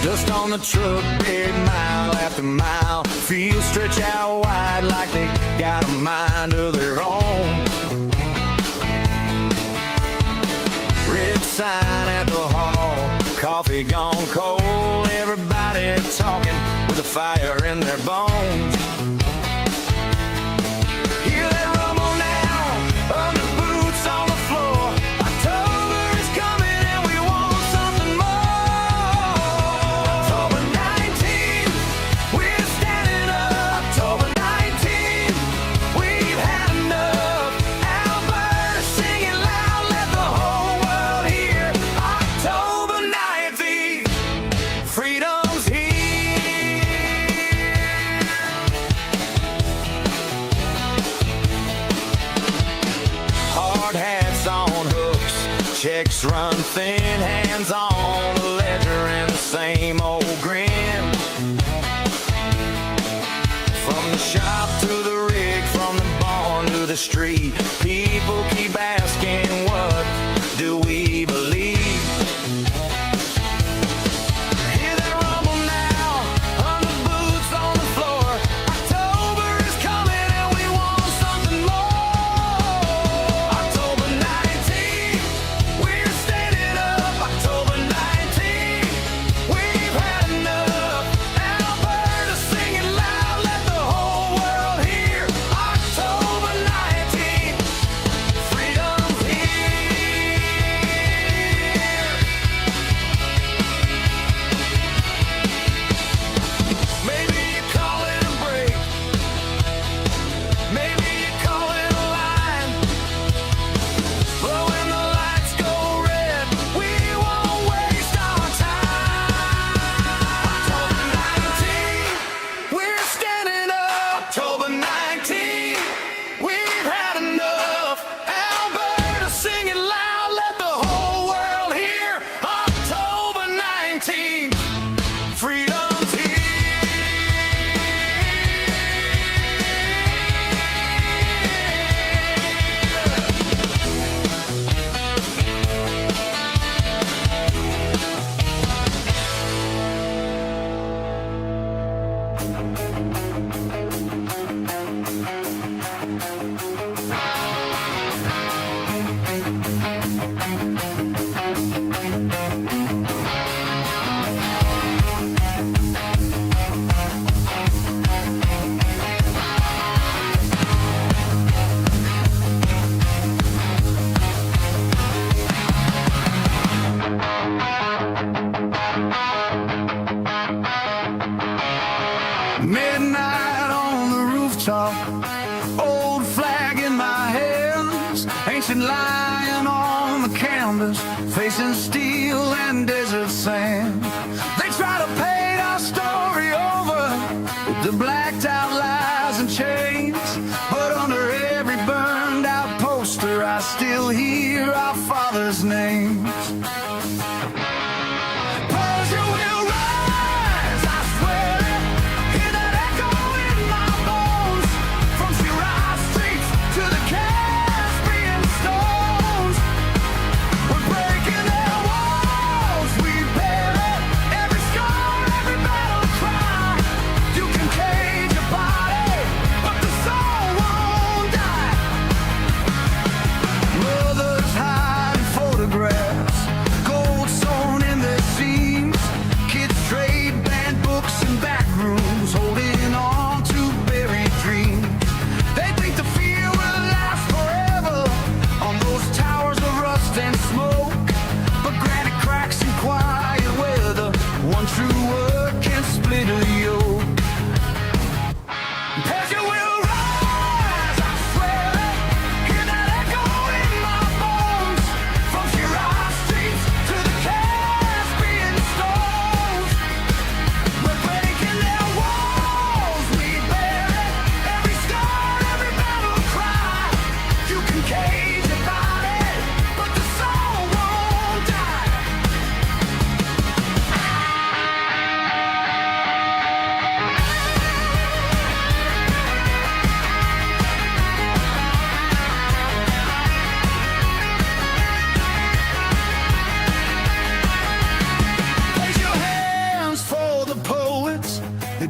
Dust on the truck bed, mile after mile. Fields stretch out wide like they got a mind of their own. Red sign at the hall, coffee gone cold. Everybody talking with a fire in their bones. Hear that rumble now, under boots on the floor. October is coming and we want something more. October 19th, we're standing up. October 19th, we've had enough. Alberta singing loud, let the whole world hear. October 19th, freedom's here. Hard hats on hooks, checks run thin, hands on the ledger and the same old grin. From the shop to the rig, from the barn to the street, people keep asking, what do we believe? Hear that rumble now, under boots on the floor. October is coming and we want something more. October 19th, we're standing up. October 19th, we've had enough. Alberta singing loud, let the whole world hear. October 19th,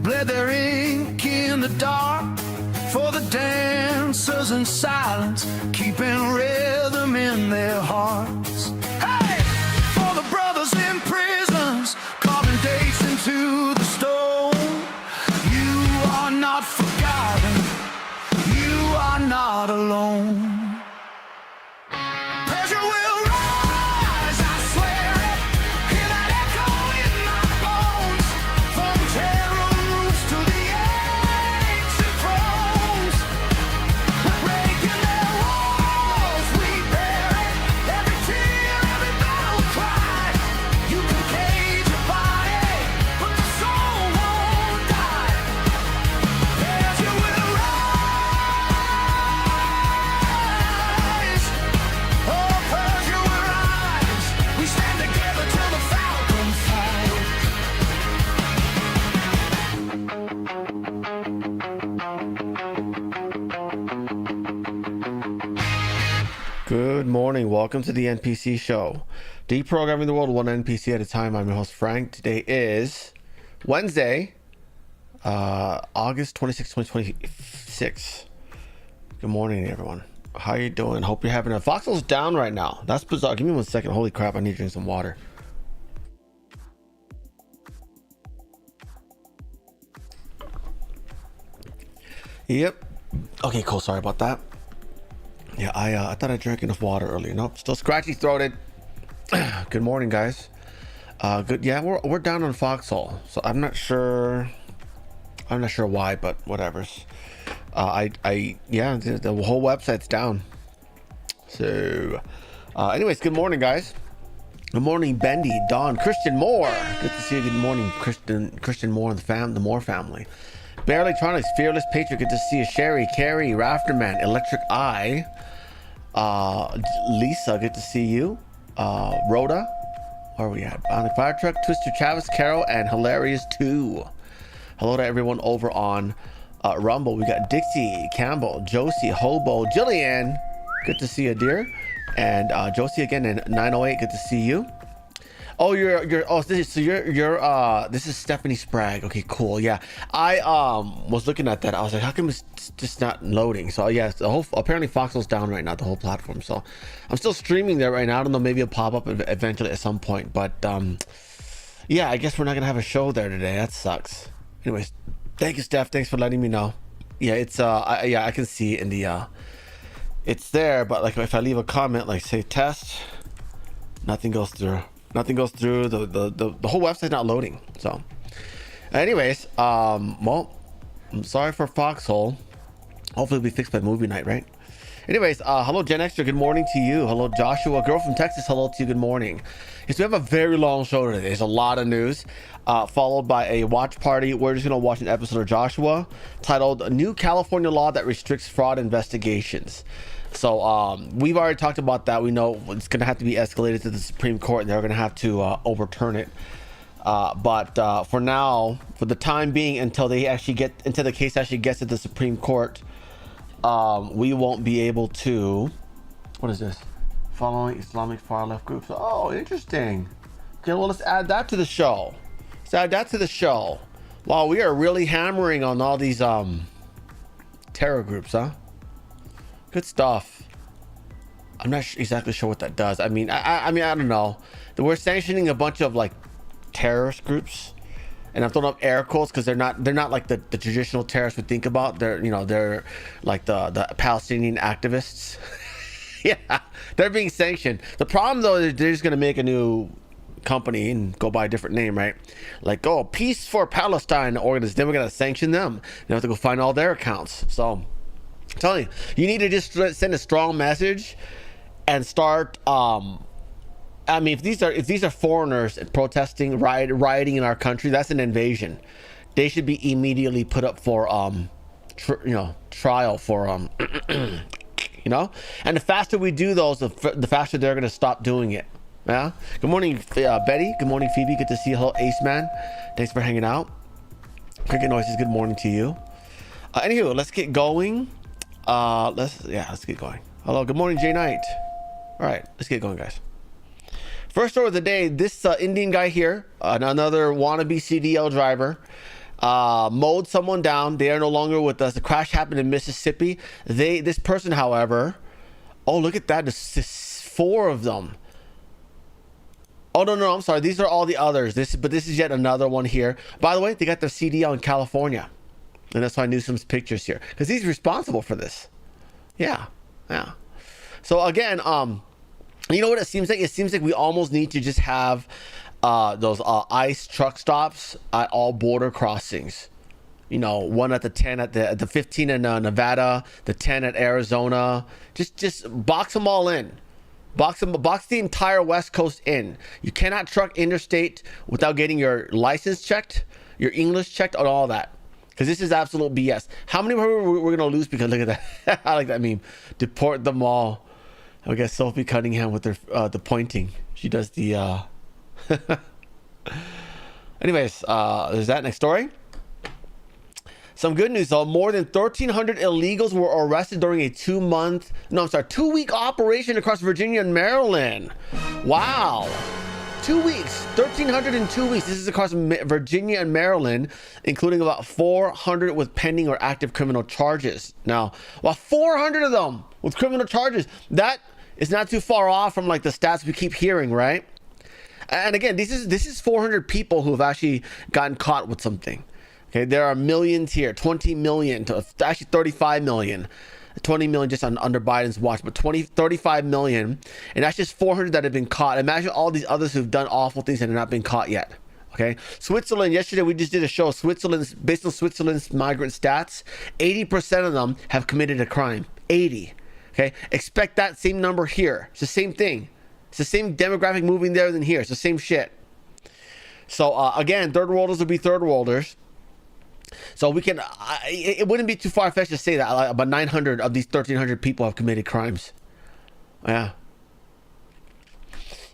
bled their ink in the dark for the dancers in silence, keeping rhythm in their hearts. Hey, for the brothers in prisons, carving dates into the stone. You are not forgotten, you are not alone. Pressure will rise, I swear it. Hear that echo in my bones. From terror roofs to the ancient thrones. We're breaking their walls, we bear it. Every tear, every battle cry. You can cage your body, but the soul won't die. Pressure will rise. Oh, Persia will rise. We stand together till the falcon flies. Good morning. Welcome to the NPC show. Deprogramming the world one NPC at a time. I'm your host, Frank. Today is Wednesday, August 26, 2026. Good morning, everyone. How you doing? Hope you're having a... Foxhole's down right now. That's bizarre. Give me 1 second. Holy crap, I need to drink some water. Yep. Okay, cool. Sorry about that. Yeah, I thought I drank enough water earlier. Nope, still scratchy throated. Good morning, guys. Good. Yeah, we're down on Foxhole, so I'm not sure why, but whatever's. Yeah, the whole website's down. So, anyways, good morning, guys. Good morning, Bendy, Don, Christian Moore. Good to see you. Good morning, Christian Moore and the Moore family. Bear Electronics, Fearless Patriot. Good to see you. Sherry, Carrie, Rafterman, Electric Eye. Lisa, good to see you. Rhoda, where are we at? Bionic Fire Truck, Twister, Travis, Carol, and Hilarious 2. Hello to everyone over on Rumble. We got Dixie, Campbell, Josie, Hobo, Jillian. Good to see you, dear. And Josie again in 908. Good to see you. Oh, this is Stephanie Sprague. Okay, cool. Yeah, I was looking at that. I was like, how come it's just not loading? So yeah, apparently Foxhole's down right now, the whole platform. So I'm still streaming there right now. I don't know, maybe it'll pop up eventually at some point. But yeah, I guess we're not gonna have a show there today. That sucks. Anyways, thank you, Steph. Thanks for letting me know. Yeah, it's I can see it in the it's there, but like if I leave a comment like say test, nothing goes through. Nothing goes through. The whole website's not loading. So anyways, well, I'm sorry for Foxhole. Hopefully it'll be fixed by movie night, right? Anyways, hello Gen Extra, good morning to you. Hello Joshua, girl from Texas, hello to you, good morning. Yes, we have a very long show today. There's a lot of news, followed by a watch party. We're just gonna watch an episode of Joshua titled "New California Law That Restricts Fraud Investigations." So we've already talked about that. We know it's going to have to be escalated to the Supreme Court and they're going to have to overturn it. But for now, for the time being, until the case actually gets to the Supreme Court, we won't be able to. What is this? Following Islamic far left groups. Oh, interesting. Okay, well, let's add that to the show. Wow, we are really hammering on all these terror groups, huh? Good stuff. I'm not exactly sure what that does. I mean, I don't know. We're sanctioning a bunch of like terrorist groups, and I'm throwing up air quotes because they're not like the traditional terrorists we think about. They're like the Palestinian activists. Yeah, they're being sanctioned. The problem though is they're just gonna make a new company and go by a different name, right? Like, oh, Peace for Palestine organization. Then we're gonna sanction them. You have to go find all their accounts. So. I'm telling you need to just send a strong message and start. I mean, if these are foreigners protesting, rioting in our country, that's an invasion. They should be immediately put up for trial for and the faster we do those, the faster they're gonna stop doing it. Yeah. Good morning, Betty. Good morning, Phoebe. Good to see you. Hello, Ace Man. Thanks for hanging out. Cricket Noises. Good morning to you. Anywho, let's get going. Let's get going. Hello, good morning, Jay Knight. All right, let's get going, guys. First story of the day, this Indian guy here, another wannabe CDL driver, mowed someone down. They are no longer with us. The crash happened in Mississippi. This person, however, oh, look at that. There's 4 of them. Oh, no, I'm sorry. These are all the others. But this is yet another one here. By the way, they got their CD out in California. And that's why I knew some pictures here. Because he's responsible for this. Yeah. So again, you know what it seems like? It seems like we almost need to just have those ICE truck stops at all border crossings. You know, one at the 10 at the 15 in Nevada, the 10 at Arizona. Just box them all in. Box the entire West Coast in. You cannot truck interstate without getting your license checked, your English checked, and all that. Because this is absolute BS. How many more we're going to lose because look at that. I like that meme. Deport them all. I guess Sophie Cunningham with the pointing. She does the... Anyways, there's that. Next story. Some good news though. More than 1,300 illegals were arrested during a 2-week operation across Virginia and Maryland. Wow. 2 weeks. 1,300 in 2 weeks. This is across Virginia and Maryland, including about 400 with pending or active criminal charges. Now, well, 400 of them with criminal charges. That is not too far off from like the stats we keep hearing, right? And again, this is 400 people who have actually gotten caught with something. Okay, there are millions here, 20 million, to actually 35 million. 20 million just under Biden's watch, but 35 million. And that's just 400 that have been caught. Imagine all these others who've done awful things and have not been caught yet. Okay, Switzerland, yesterday we just did a show. Switzerland's, based on Switzerland's migrant stats, 80% of them have committed a crime. 80. Okay, expect that same number here. It's the same thing. It's the same demographic moving there than here. It's the same shit. So again, third worlders will be third worlders. So we can, it wouldn't be too far-fetched to say that about 900 of these 1,300 people have committed crimes. Yeah.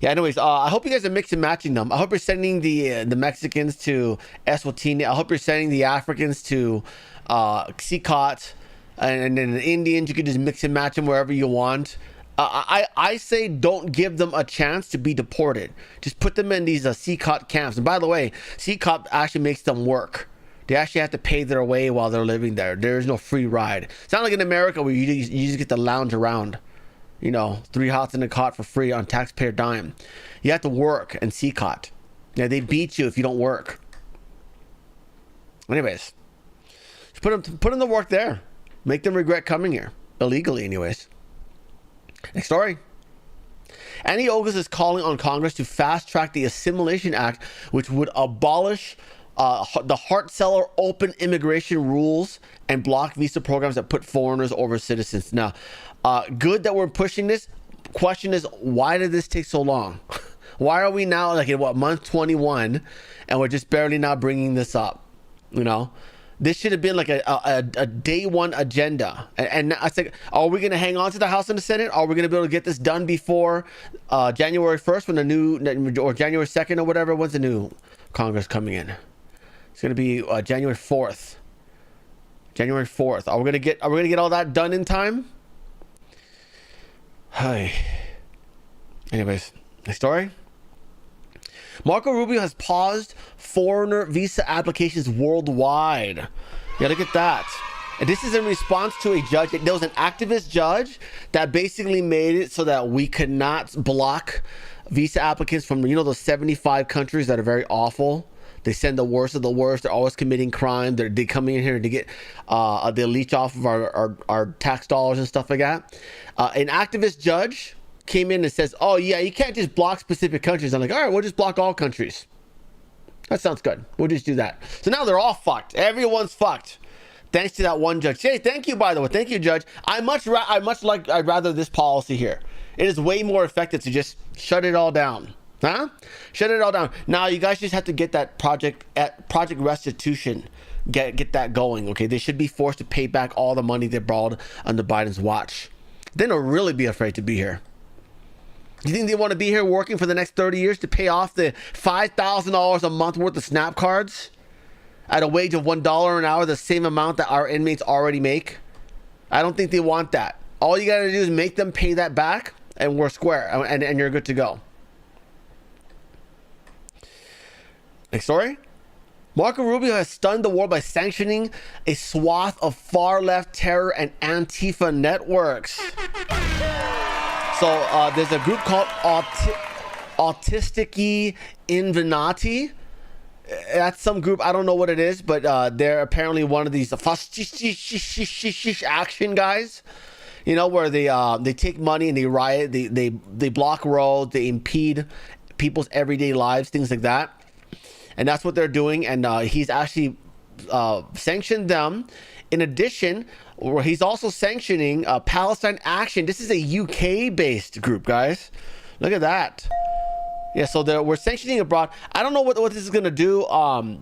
Anyways, I hope you guys are mixing and matching them. I hope you're sending the Mexicans to Eswatini. I hope you're sending the Africans to Sikot. And then the Indians, you can just mix and match them wherever you want. I say don't give them a chance to be deported. Just put them in these Sikot camps. And by the way, Sikot actually makes them work. They actually have to pay their way while they're living there. There is no free ride. It's not like in America where you just get to lounge around. You know, 3 hots in a cot for free on taxpayer dime. You have to work and Sikot. Yeah, they beat you if you don't work. Anyways, just put them to work there. Make them regret coming here. Illegally, anyways. Next story. Annie Ogus is calling on Congress to fast-track the Assimilation Act, which would abolish the Hart-Celler open immigration rules and block visa programs that put foreigners over citizens. Now, good that we're pushing this. Question is, why did this take so long? Why are we now like in month 21 and we're just barely now bringing this up? You know, this should have been like a day one agenda. And I think, are we going to hang on to the House and the Senate? Are we going to be able to get this done before January 1st when the new, or January 2nd or whatever? When's the new Congress coming in? It's going to be January 4th. January 4th. Are we going to get all that done in time? Hi. Anyways, next story. Marco Rubio has paused foreigner visa applications worldwide. Yeah, look at that. And this is in response to a judge. There was an activist judge that basically made it so that we could not block visa applicants from, those 75 countries that are very awful. They send the worst of the worst. They're always committing crime. They come in here to get, they leech off of our tax dollars and stuff like that. An activist judge came in and says, oh yeah, you can't just block specific countries. I'm like, all right, we'll just block all countries. That sounds good. We'll just do that. So now they're all fucked. Everyone's fucked. Thanks to that one judge. Hey, thank you, by the way. Thank you, judge. I'd rather this policy here. It is way more effective to just shut it all down. Huh? Shut it all down. Now you guys just have to get that project restitution. Get that going. Okay, they should be forced to pay back all the money they borrowed under Biden's watch. Then they'll really be afraid to be here. You think they want to be here working for the next 30 years to pay off the $5,000 a month worth of SNAP cards at a wage of $1 an hour, the same amount that our inmates already make? I don't think they want that. All you got to do is make them pay that back, and we're square, and you're good to go. Next story. Marco Rubio has stunned the world by sanctioning a swath of far-left terror and Antifa networks. So there's a group called Autistici Invenati. That's some group, I don't know what it is, but they're apparently one of these action guys, you know, where they take money and they riot, they block roads, they impede people's everyday lives, things like that. And that's what they're doing. And he's actually sanctioned them. In addition, he's also sanctioning Palestine Action. This is a UK-based group, guys. Look at that. Yeah, so we're sanctioning abroad. I don't know what this is going to do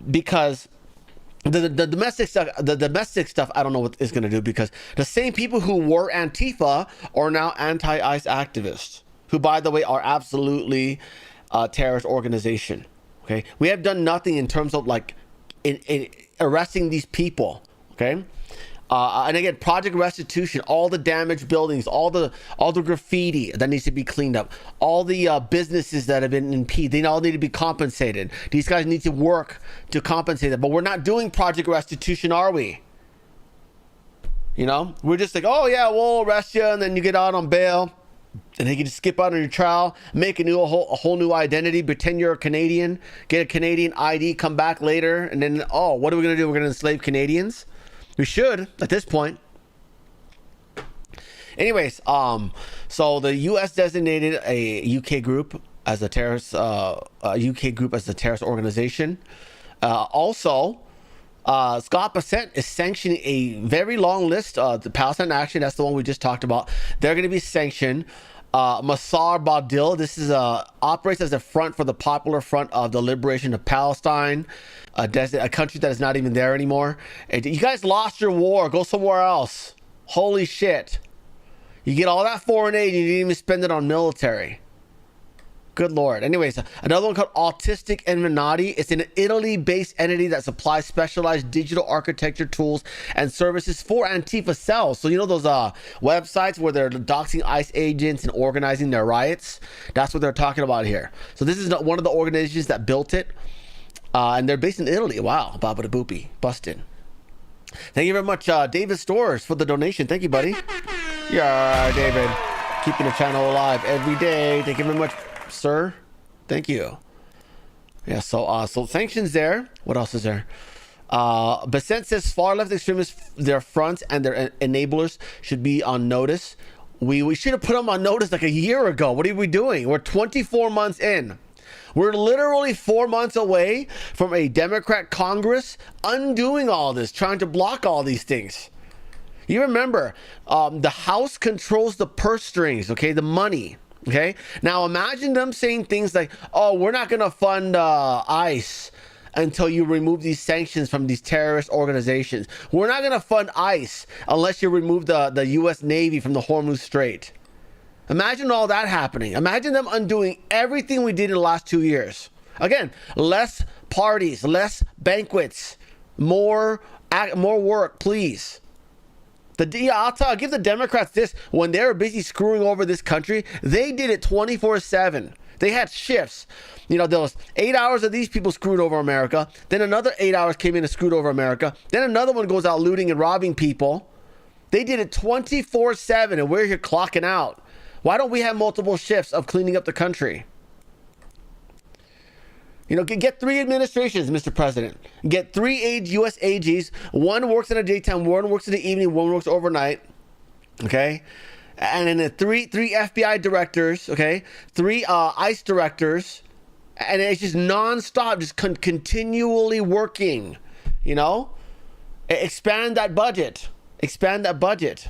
because the domestic stuff, I don't know what it's going to do, because the same people who were Antifa are now anti-ICE activists, who, by the way, are absolutely a terrorist organization. Okay, we have done nothing in terms of like in arresting these people. Okay, and again, Project Restitution, all the damaged buildings, all the graffiti that needs to be cleaned up, all the businesses that have been impeded, they all need to be compensated. These guys need to work to compensate them, but we're not doing Project Restitution, are we? You know, we're just like, oh yeah, we'll arrest you, and then you get out on bail. And they can just skip out on your trial, make a whole new identity, pretend you're a Canadian, get a Canadian ID, come back later, and then, oh, what are we going to do? We're going to enslave Canadians? We should, at this point. Anyways, so the U.S. designated a UK group as a terrorist, terrorist organization. Also, Scott Bessent is sanctioning a very long list. The Palestine Action, that's the one we just talked about. They're going to be sanctioned. Masar Badil, this is operates as a front for the Popular Front of the Liberation of Palestine, a country that is not even there anymore. You guys lost your war. Go somewhere else. Holy shit. You get all that foreign aid, and you didn't even spend it on military. Good Lord. Anyways, another one called Autistic Illuminati. It's an Italy-based entity that supplies specialized digital architecture tools and services for Antifa cells. So you know those websites where they're doxing ICE agents and organizing their riots? That's what they're talking about here. So this is one of the organizations that built it. And they're based in Italy. Wow. Baba da boopy. Busted. Thank you very much, David Stores, for the donation. Thank you, buddy. Yeah, David. Keeping the channel alive every day. Thank you very much, sir. Thank you. Yeah, so sanctions there. What else is there? Bessent says far left extremists, their fronts and their enablers should be on notice. We should have put them on notice like a year ago. What are we doing? We're 24 months in. We're literally 4 months away from a Democrat Congress undoing all this, trying to block all these things. You remember, the House controls the purse strings, okay, the money. Okay, now imagine them saying things like, oh, we're not going to fund ICE until you remove these sanctions from these terrorist organizations. We're not going to fund ICE unless you remove the U.S. Navy from the Hormuz Strait. Imagine all that happening. Imagine them undoing everything we did in the last 2 years. Again, less parties, less banquets, more work, please. I'll give the Democrats this. When they were busy screwing over this country, they did it 24/7. They had shifts. You know, there was 8 hours of these people screwed over America. Then another 8 hours came in and screwed over America. Then another one goes out looting and robbing people. They did it 24/7, and we're here clocking out. Why don't we have multiple shifts of cleaning up the country? You know, get 3 administrations, Mr. President. Get 3 U.S. AGs. One works in the daytime, one works in the evening, one works overnight. Okay? And then three FBI directors, okay? 3 ICE directors. And it's just nonstop, just continually working. You know? Expand that budget. Expand that budget.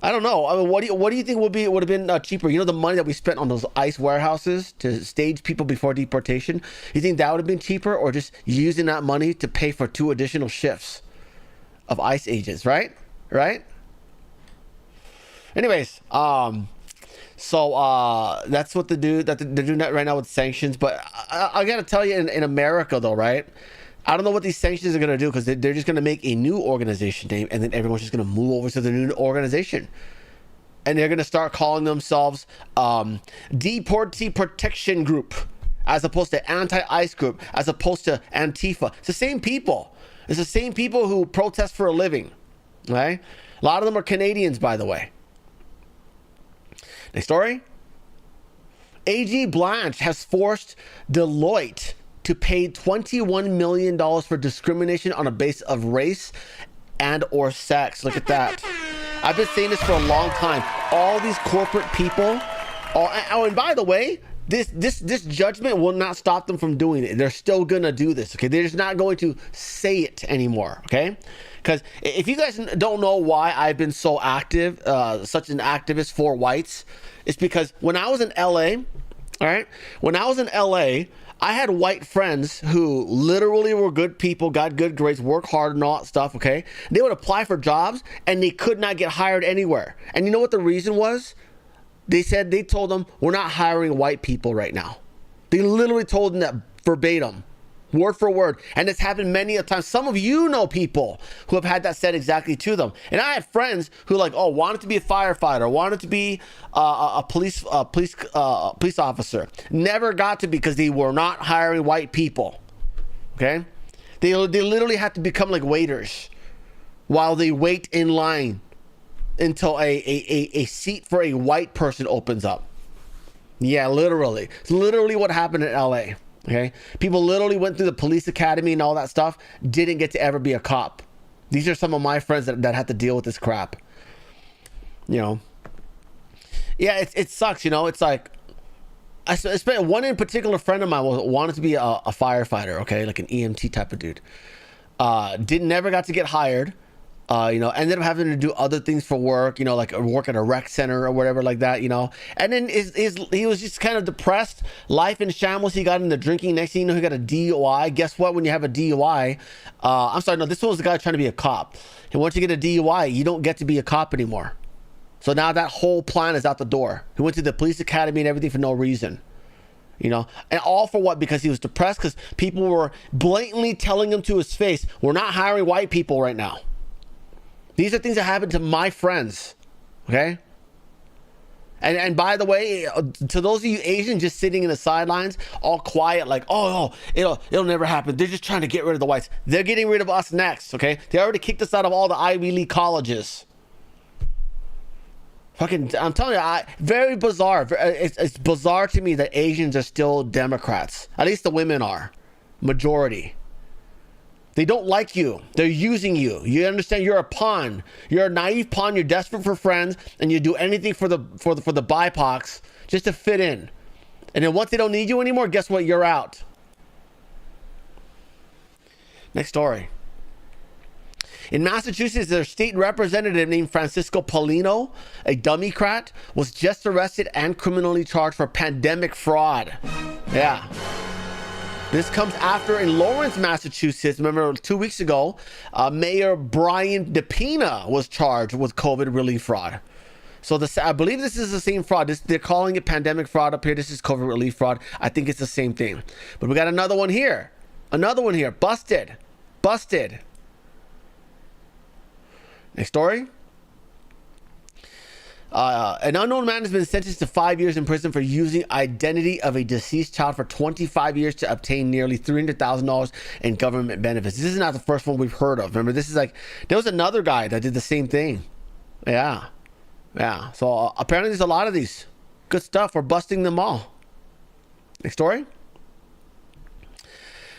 I don't know. I mean, what do you think would have been cheaper? You know, the money that we spent on those ICE warehouses to stage people before deportation. You think that would have been cheaper, or just using that money to pay for 2 additional shifts of ICE agents? Right? Right? Anyways, so that's what they're doing that right now with sanctions. But I gotta tell you, in America though, right? I don't know what these sanctions are going to do, because they're just going to make a new organization name, and then everyone's just going to move over to the new organization. And they're going to start calling themselves Deportee Protection Group. as opposed to anti-ICE group, as opposed to Antifa. It's the same people. It's the same people who protest for a living, right? A lot of them are Canadians, by the way. Next story. AG Blanche has forced Deloitte to pay $21 million for discrimination on a basis of race and or sex. Look at that. I've been saying this for a long time. All these corporate people, and by the way, this judgment will not stop them from doing it. They're still gonna do this, okay? They're just not going to say it anymore, okay? Because if you guys don't know why I've been so active, such an activist for whites, it's because when I was in LA, all right, when I was in LA, I had white friends who literally were good people, got good grades, work hard and all that stuff, okay? They would apply for jobs and they could not get hired anywhere. And you know what the reason was? They told them, we're not hiring white people right now. They literally told them that verbatim, word for word. And it's happened many a time. Some of you know people who have had that said exactly to them. And I have friends who wanted to be a firefighter, wanted to be a police officer. Never got to because they were not hiring white people. Okay? They literally had to become like waiters while they wait in line until a seat for a white person opens up. Yeah, literally. It's literally what happened in LA. Okay? People literally went through the police academy and all that stuff, didn't get to ever be a cop. These are some of my friends that had to deal with this crap. You know? Yeah, it sucks, you know? It's like, I spent one in particular friend of mine wanted to be a firefighter, okay? Like an EMT type of dude. Never got to get hired. Ended up having to do other things for work, like work at a rec center or whatever like that, And then he was just kind of depressed, life in shambles. He got into drinking. Next thing you know, he got a DUI. Guess what? When you have a DUI, this one was the guy trying to be a cop. And once you get a DUI, you don't get to be a cop anymore. So now that whole plan is out the door. He went to the police academy and everything for no reason. And all for what? Because he was depressed, because people were blatantly telling him to his face, we're not hiring white people right now. These are things that happen to my friends, okay? And by the way, to those of you Asians just sitting in the sidelines, all quiet, like, it'll never happen. They're just trying to get rid of the whites. They're getting rid of us next, okay? They already kicked us out of all the Ivy League colleges. I'm telling you, very bizarre. It's bizarre to me that Asians are still Democrats. At least the women are, majority. They don't like you. They're using you. You understand? You're a pawn. You're a naive pawn. You're desperate for friends, and you do anything for the BIPOCs just to fit in. And then once they don't need you anymore, guess what? You're out. Next story. In Massachusetts, their state representative named Francisco Polino, a Democrat, was just arrested and criminally charged for pandemic fraud. Yeah. This comes after in Lawrence, Massachusetts, remember 2 weeks ago, Mayor Brian DePina was charged with COVID relief fraud. So I believe this is the same fraud. They're calling it pandemic fraud up here. This is COVID relief fraud. I think it's the same thing. But we got another one here. Busted. Next story. An unknown man has been sentenced to 5 years in prison for using identity of a deceased child for 25 years to obtain nearly $300,000 in government benefits. This is not the first one we've heard of. Remember, there was another guy that did the same thing. Yeah. So apparently there's a lot of these. Good stuff. We're busting them all. Next story.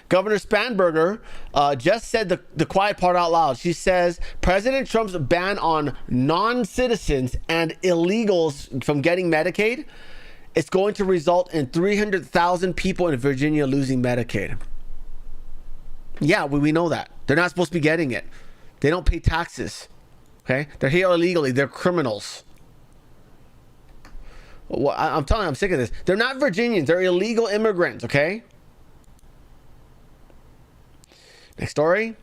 Governor Spanberger just said the quiet part out loud. She says President Trump's ban on non-citizens and illegals from getting Medicaid is going to result in 300,000 people in Virginia losing Medicaid. Yeah, we know that. They're not supposed to be getting it. They don't pay taxes. Okay? They're here illegally. They're criminals. Well, I'm telling you, I'm sick of this. They're not Virginians. They're illegal immigrants, okay? Next story.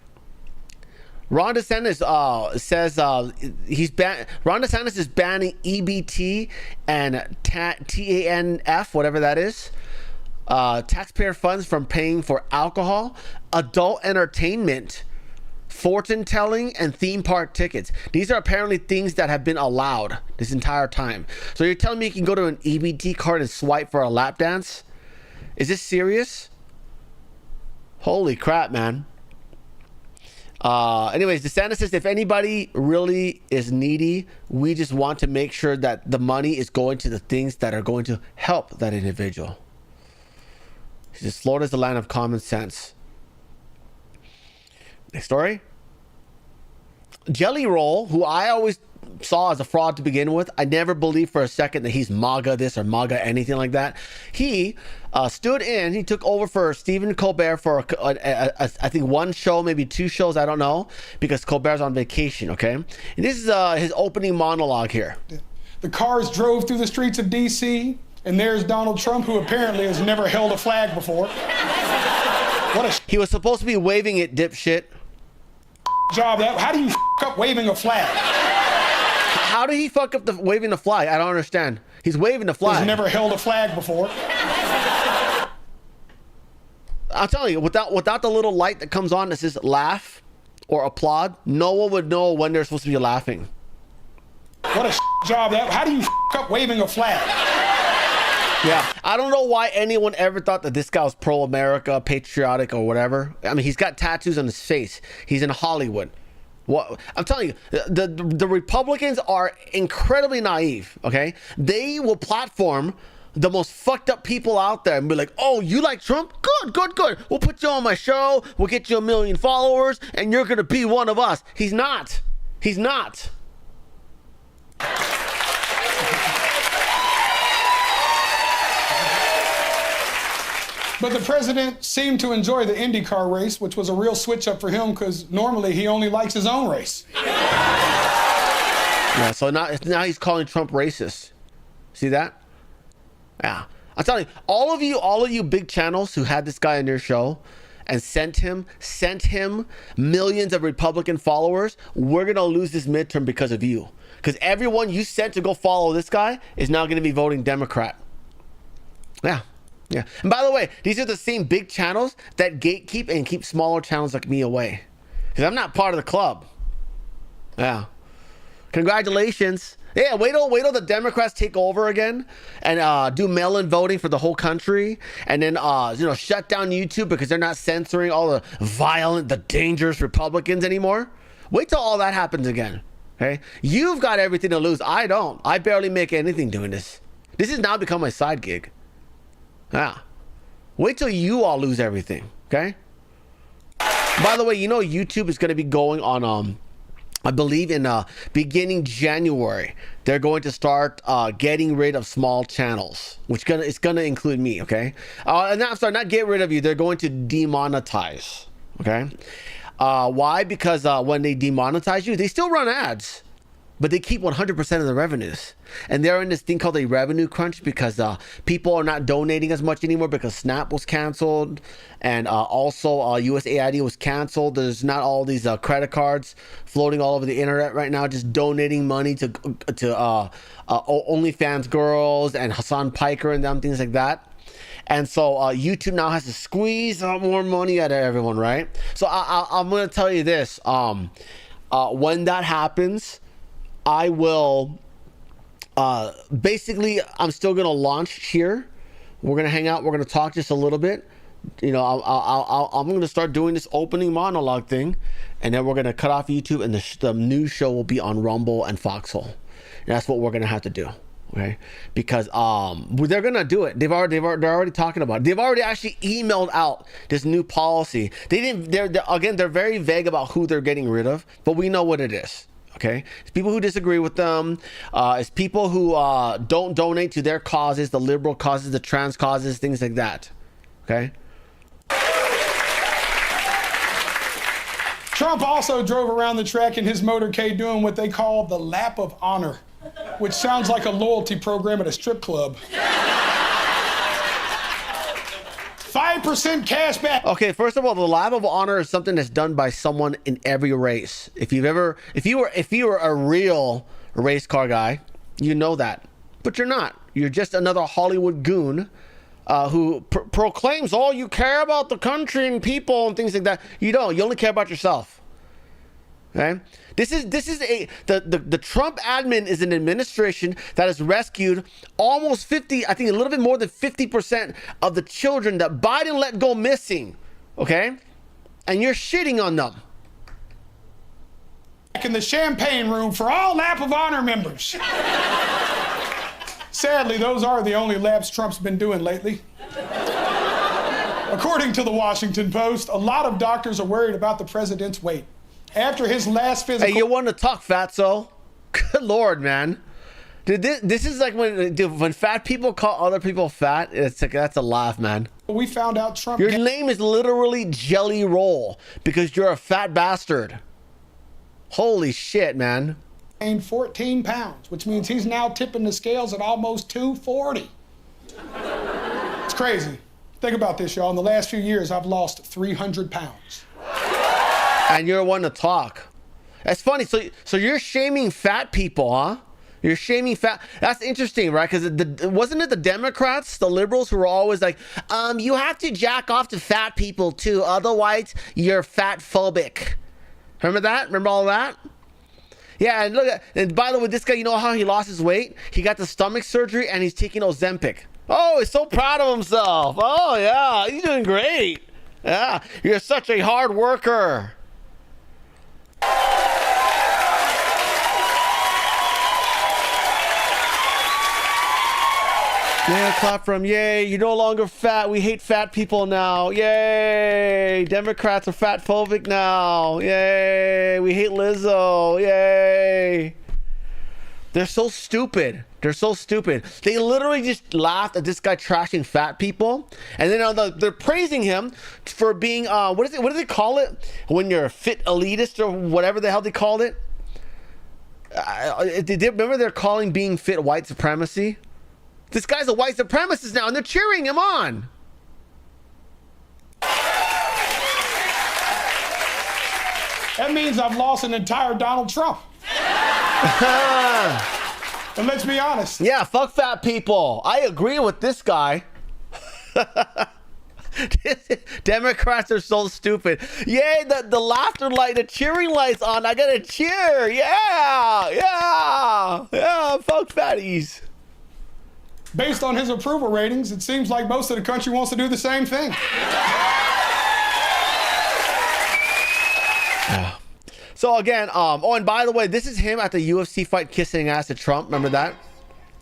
Ron DeSantis says Ron DeSantis is banning EBT and TANF, whatever that is, taxpayer funds from paying for alcohol, adult entertainment, fortune telling, and theme park tickets. These are apparently things that have been allowed this entire time. So you're telling me you can go to an EBT card and swipe for a lap dance? Is this serious? Holy crap, man. Anyways, DeSantis says if anybody really is needy, we just want to make sure that the money is going to the things that are going to help that individual. He says Florida's the land of common sense. Next story. Jelly Roll, who I always saw as a fraud to begin with. I never believed for a second that he's MAGA this or MAGA anything like that. He stood in, he took over for Stephen Colbert for I think one show, maybe two shows, I don't know, because Colbert's on vacation, okay? And this is his opening monologue here. The cars drove through the streets of D.C., and there's Donald Trump, who apparently has never held a flag before. He was supposed to be waving it, dipshit. Job that. How do you up waving a flag? How did he fuck up the waving the flag? I don't understand. He's waving the flag. He's never held a flag before. I'll tell you, without the little light that comes on that says laugh or applaud, no one would know when they're supposed to be laughing. What a job that. How do you up waving a flag? Yeah, I don't know why anyone ever thought that this guy was pro-America, patriotic, or whatever. I mean, he's got tattoos on his face. He's in Hollywood. What I'm telling you, the Republicans are incredibly naive. Okay, they will platform the most fucked up people out there and be like, "Oh, you like Trump? Good, good, good. We'll put you on my show. We'll get you 1 million followers, and you're gonna be one of us." He's not. He's not. But the president seemed to enjoy the IndyCar race, which was a real switch up for him because normally he only likes his own race. Yeah, so now he's calling Trump racist. See that? Yeah. I'm telling you, all of you big channels who had this guy on their show and sent him millions of Republican followers, we're going to lose this midterm because of you. Because everyone you sent to go follow this guy is now going to be voting Democrat. Yeah. Yeah. And by the way, these are the same big channels that gatekeep and keep smaller channels like me away. Because I'm not part of the club. Yeah. Congratulations. Yeah, wait till the Democrats take over again and do mail-in voting for the whole country, and then shut down YouTube because they're not censoring all the violent, the dangerous Republicans anymore. Wait till all that happens again. Okay? You've got everything to lose. I don't. I barely make anything doing this. This has now become my side gig. Yeah. Wait till you all lose everything, okay? By the way, YouTube is going to be going on, I believe in beginning January, they're going to start getting rid of small channels, which it's going to include me, okay? Not get rid of you. They're going to demonetize, okay? Why? Because when they demonetize you, they still run ads. But they keep 100% of the revenues. And they're in this thing called a revenue crunch because people are not donating as much anymore because Snap was canceled. And also USAID was canceled. There's not all these credit cards floating all over the internet right now, just donating money to OnlyFans girls and Hassan Piker and them, things like that. And so YouTube now has to squeeze out more money out of everyone, right? So I'm going to tell you this. When that happens, I will, basically, I'm still going to launch here. We're going to hang out. We're going to talk just a little bit. I'm going to start doing this opening monologue thing. And then we're going to cut off YouTube and the new show will be on Rumble and Foxhole. And that's what we're going to have to do. Okay. Because, they're going to do it. They're already talking about it. They've already actually emailed out this new policy. They're very vague about who they're getting rid of, but we know what it is. Okay, it's people who disagree with them. It's people who don't donate to their causes, the liberal causes, the trans causes, things like that. Okay. Trump also drove around the track in his motorcade doing what they call the lap of honor, which sounds like a loyalty program at a strip club. 5% cash back. Okay, first of all, the lap of honor is something that's done by someone in every race. If you were a real race car guy, you know that. But you're not. You're just another Hollywood goon who proclaims, "Oh, you care about the country and people and things like that." You don't. You only care about yourself. Okay, this is the Trump admin is an administration that has rescued almost 50, I think a little bit more than 50% of the children that Biden let go missing. Okay, and you're shitting on them. Back in the champagne room for all lap of honor members. Sadly, those are the only laps Trump's been doing lately. According to the Washington Post, a lot of doctors are worried about the president's weight. After his last physical... Hey, you want to talk, fatso? Good Lord, man. Dude, this is like when fat people call other people fat, it's like, that's a laugh, man. We found out Trump... Your name is literally Jelly Roll because you're a fat bastard. Holy shit, man. gained 14 pounds, which means he's now tipping the scales at almost 240. It's crazy. Think about this, y'all. In the last few years, I've lost 300 pounds. And you're one to talk. That's funny. So you're shaming fat people, huh? You're shaming fat. That's interesting, right? Because wasn't it the Democrats, the liberals, who were always like, you have to jack off to fat people too, otherwise you're fat phobic. Remember that? Remember all that? Yeah, and look at, and by the way, this guy, you know how he lost his weight? He got the stomach surgery and he's taking Ozempic. Oh, he's so proud of himself. Oh yeah, he's doing great. Yeah, you're such a hard worker. Yeah, clap from, yay, you're no longer fat. We hate fat people now. Yay. Democrats are fat phobic now. Yay. We hate Lizzo. Yay. They're so stupid. They're so stupid. They literally just laughed at this guy trashing fat people. And then they're praising him for being, what do they call it? When you're a fit elitist or whatever the hell they called it. Remember they're calling being fit white supremacy? This guy's a white supremacist now, and they're cheering him on. That means I've lost an entire Donald Trump. And let's be honest. Yeah, fuck fat people. I agree with this guy. Democrats are so stupid. Yay, the laughter light, the cheering light's on. I gotta cheer. Yeah, yeah, yeah, fuck fatties. Based on his approval ratings, it seems like most of the country wants to do the same thing. So again, oh, and by the way, this is him at the UFC fight kissing ass at Trump. Remember that?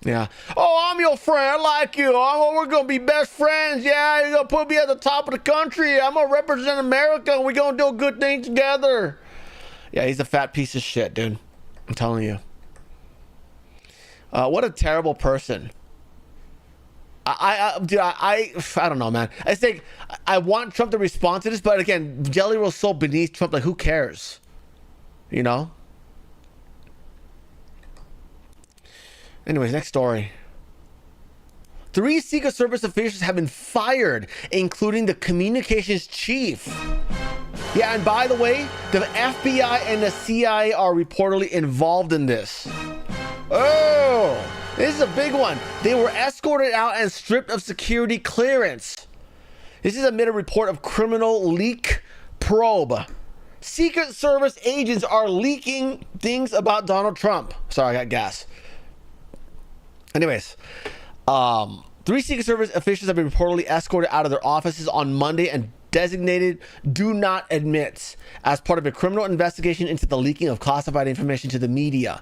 Yeah. Oh, I'm your friend. I like you. We're going to be best friends. Yeah, you're going to put me at the top of the country. I'm going to represent America, and we're going to do a good thing together. Yeah, he's a fat piece of shit, dude. I'm telling you. What a terrible person. I don't know, man. I think I want Trump to respond to this, but again, Jelly Roll's so beneath Trump, like, who cares? You know? Anyways, next story. 3 Secret Service officials have been fired, including the communications chief. Yeah, and by the way, the FBI and the CIA are reportedly involved in this. Oh! This is a big one. They were escorted out and stripped of security clearance. This is amid a report of criminal leak probe. Secret Service agents are leaking things about Donald Trump. Sorry, I got gas. Anyways, 3 Secret Service officials have been reportedly escorted out of their offices on Monday and designated do not admit as part of a criminal investigation into the leaking of classified information to the media.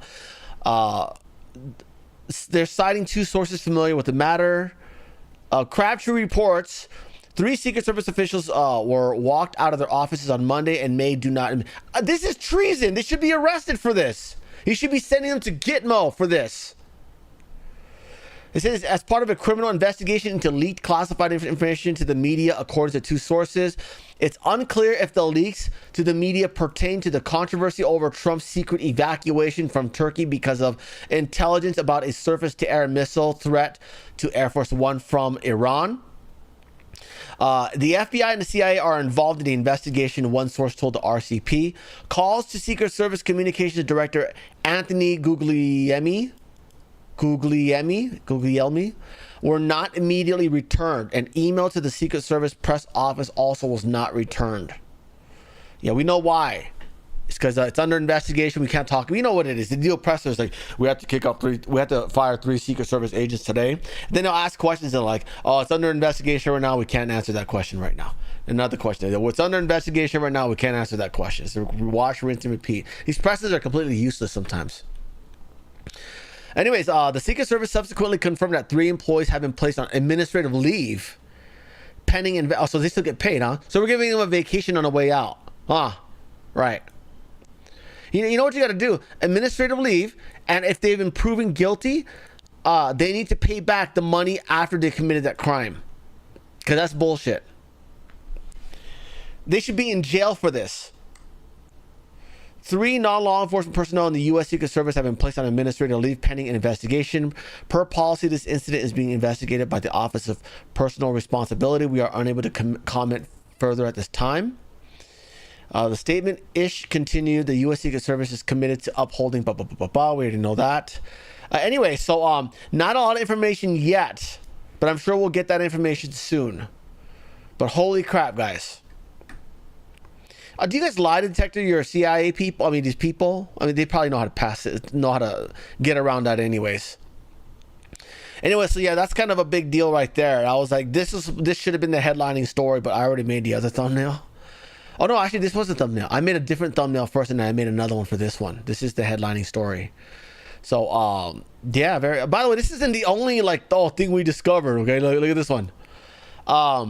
They're citing 2 sources familiar with the matter. Crabtree reports 3 Secret Service officials were walked out of their offices on Monday and may do not. This is treason. They should be arrested for this. You should be sending them to Gitmo for this. It says as part of a criminal investigation into leaked classified information to the media, according to 2 sources. It's unclear if the leaks to the media pertain to the controversy over Trump's secret evacuation from Turkey because of intelligence about a surface-to-air missile threat to Air Force One from Iran. The FBI and the CIA are involved in the investigation, one source told the RCP. Calls to Secret Service Communications Director Anthony Guglielmi were not immediately returned. An email to the Secret Service press office also was not returned. Yeah, we know why. because it's under investigation. We can't talk. You know what it is. The deal presser is like, we have to fire 3 Secret Service agents today. Then they'll ask questions and like, oh, it's under investigation right now. We can't answer that question right now. Another question. What's under investigation right now? We can't answer that question. So wash, rinse, and repeat. These presses are completely useless sometimes. Anyways, the Secret Service subsequently confirmed that 3 employees have been placed on administrative leave pending so they still get paid, huh? So we're giving them a vacation on the way out. Right. You know what you got to do? Administrative leave, and if they've been proven guilty, they need to pay back the money after they committed that crime. Because that's bullshit. They should be in jail for this. 3 non-law enforcement personnel in the U.S. Secret Service have been placed on administrative leave pending an investigation. Per policy, this incident is being investigated by the Office of Personal Responsibility. We are unable to comment further at this time. The statement continued. The U.S. Secret Service is committed to upholding. We already know that. Anyway, so not a lot of information yet, but I'm sure we'll get that information soon. But holy crap, guys. Do you guys lie detector your CIA people? I mean, these people. I mean, they probably know how to pass it, know how to get around that, anyways. Anyway, so yeah, that's kind of a big deal right there. I was like, this should have been the headlining story, but I already made the other thumbnail. Oh no, actually, this was the thumbnail. I made a different thumbnail first, and then I made another one for this one. This is the headlining story. So, yeah, by the way, this isn't the only thing we discovered. Okay, look at this one.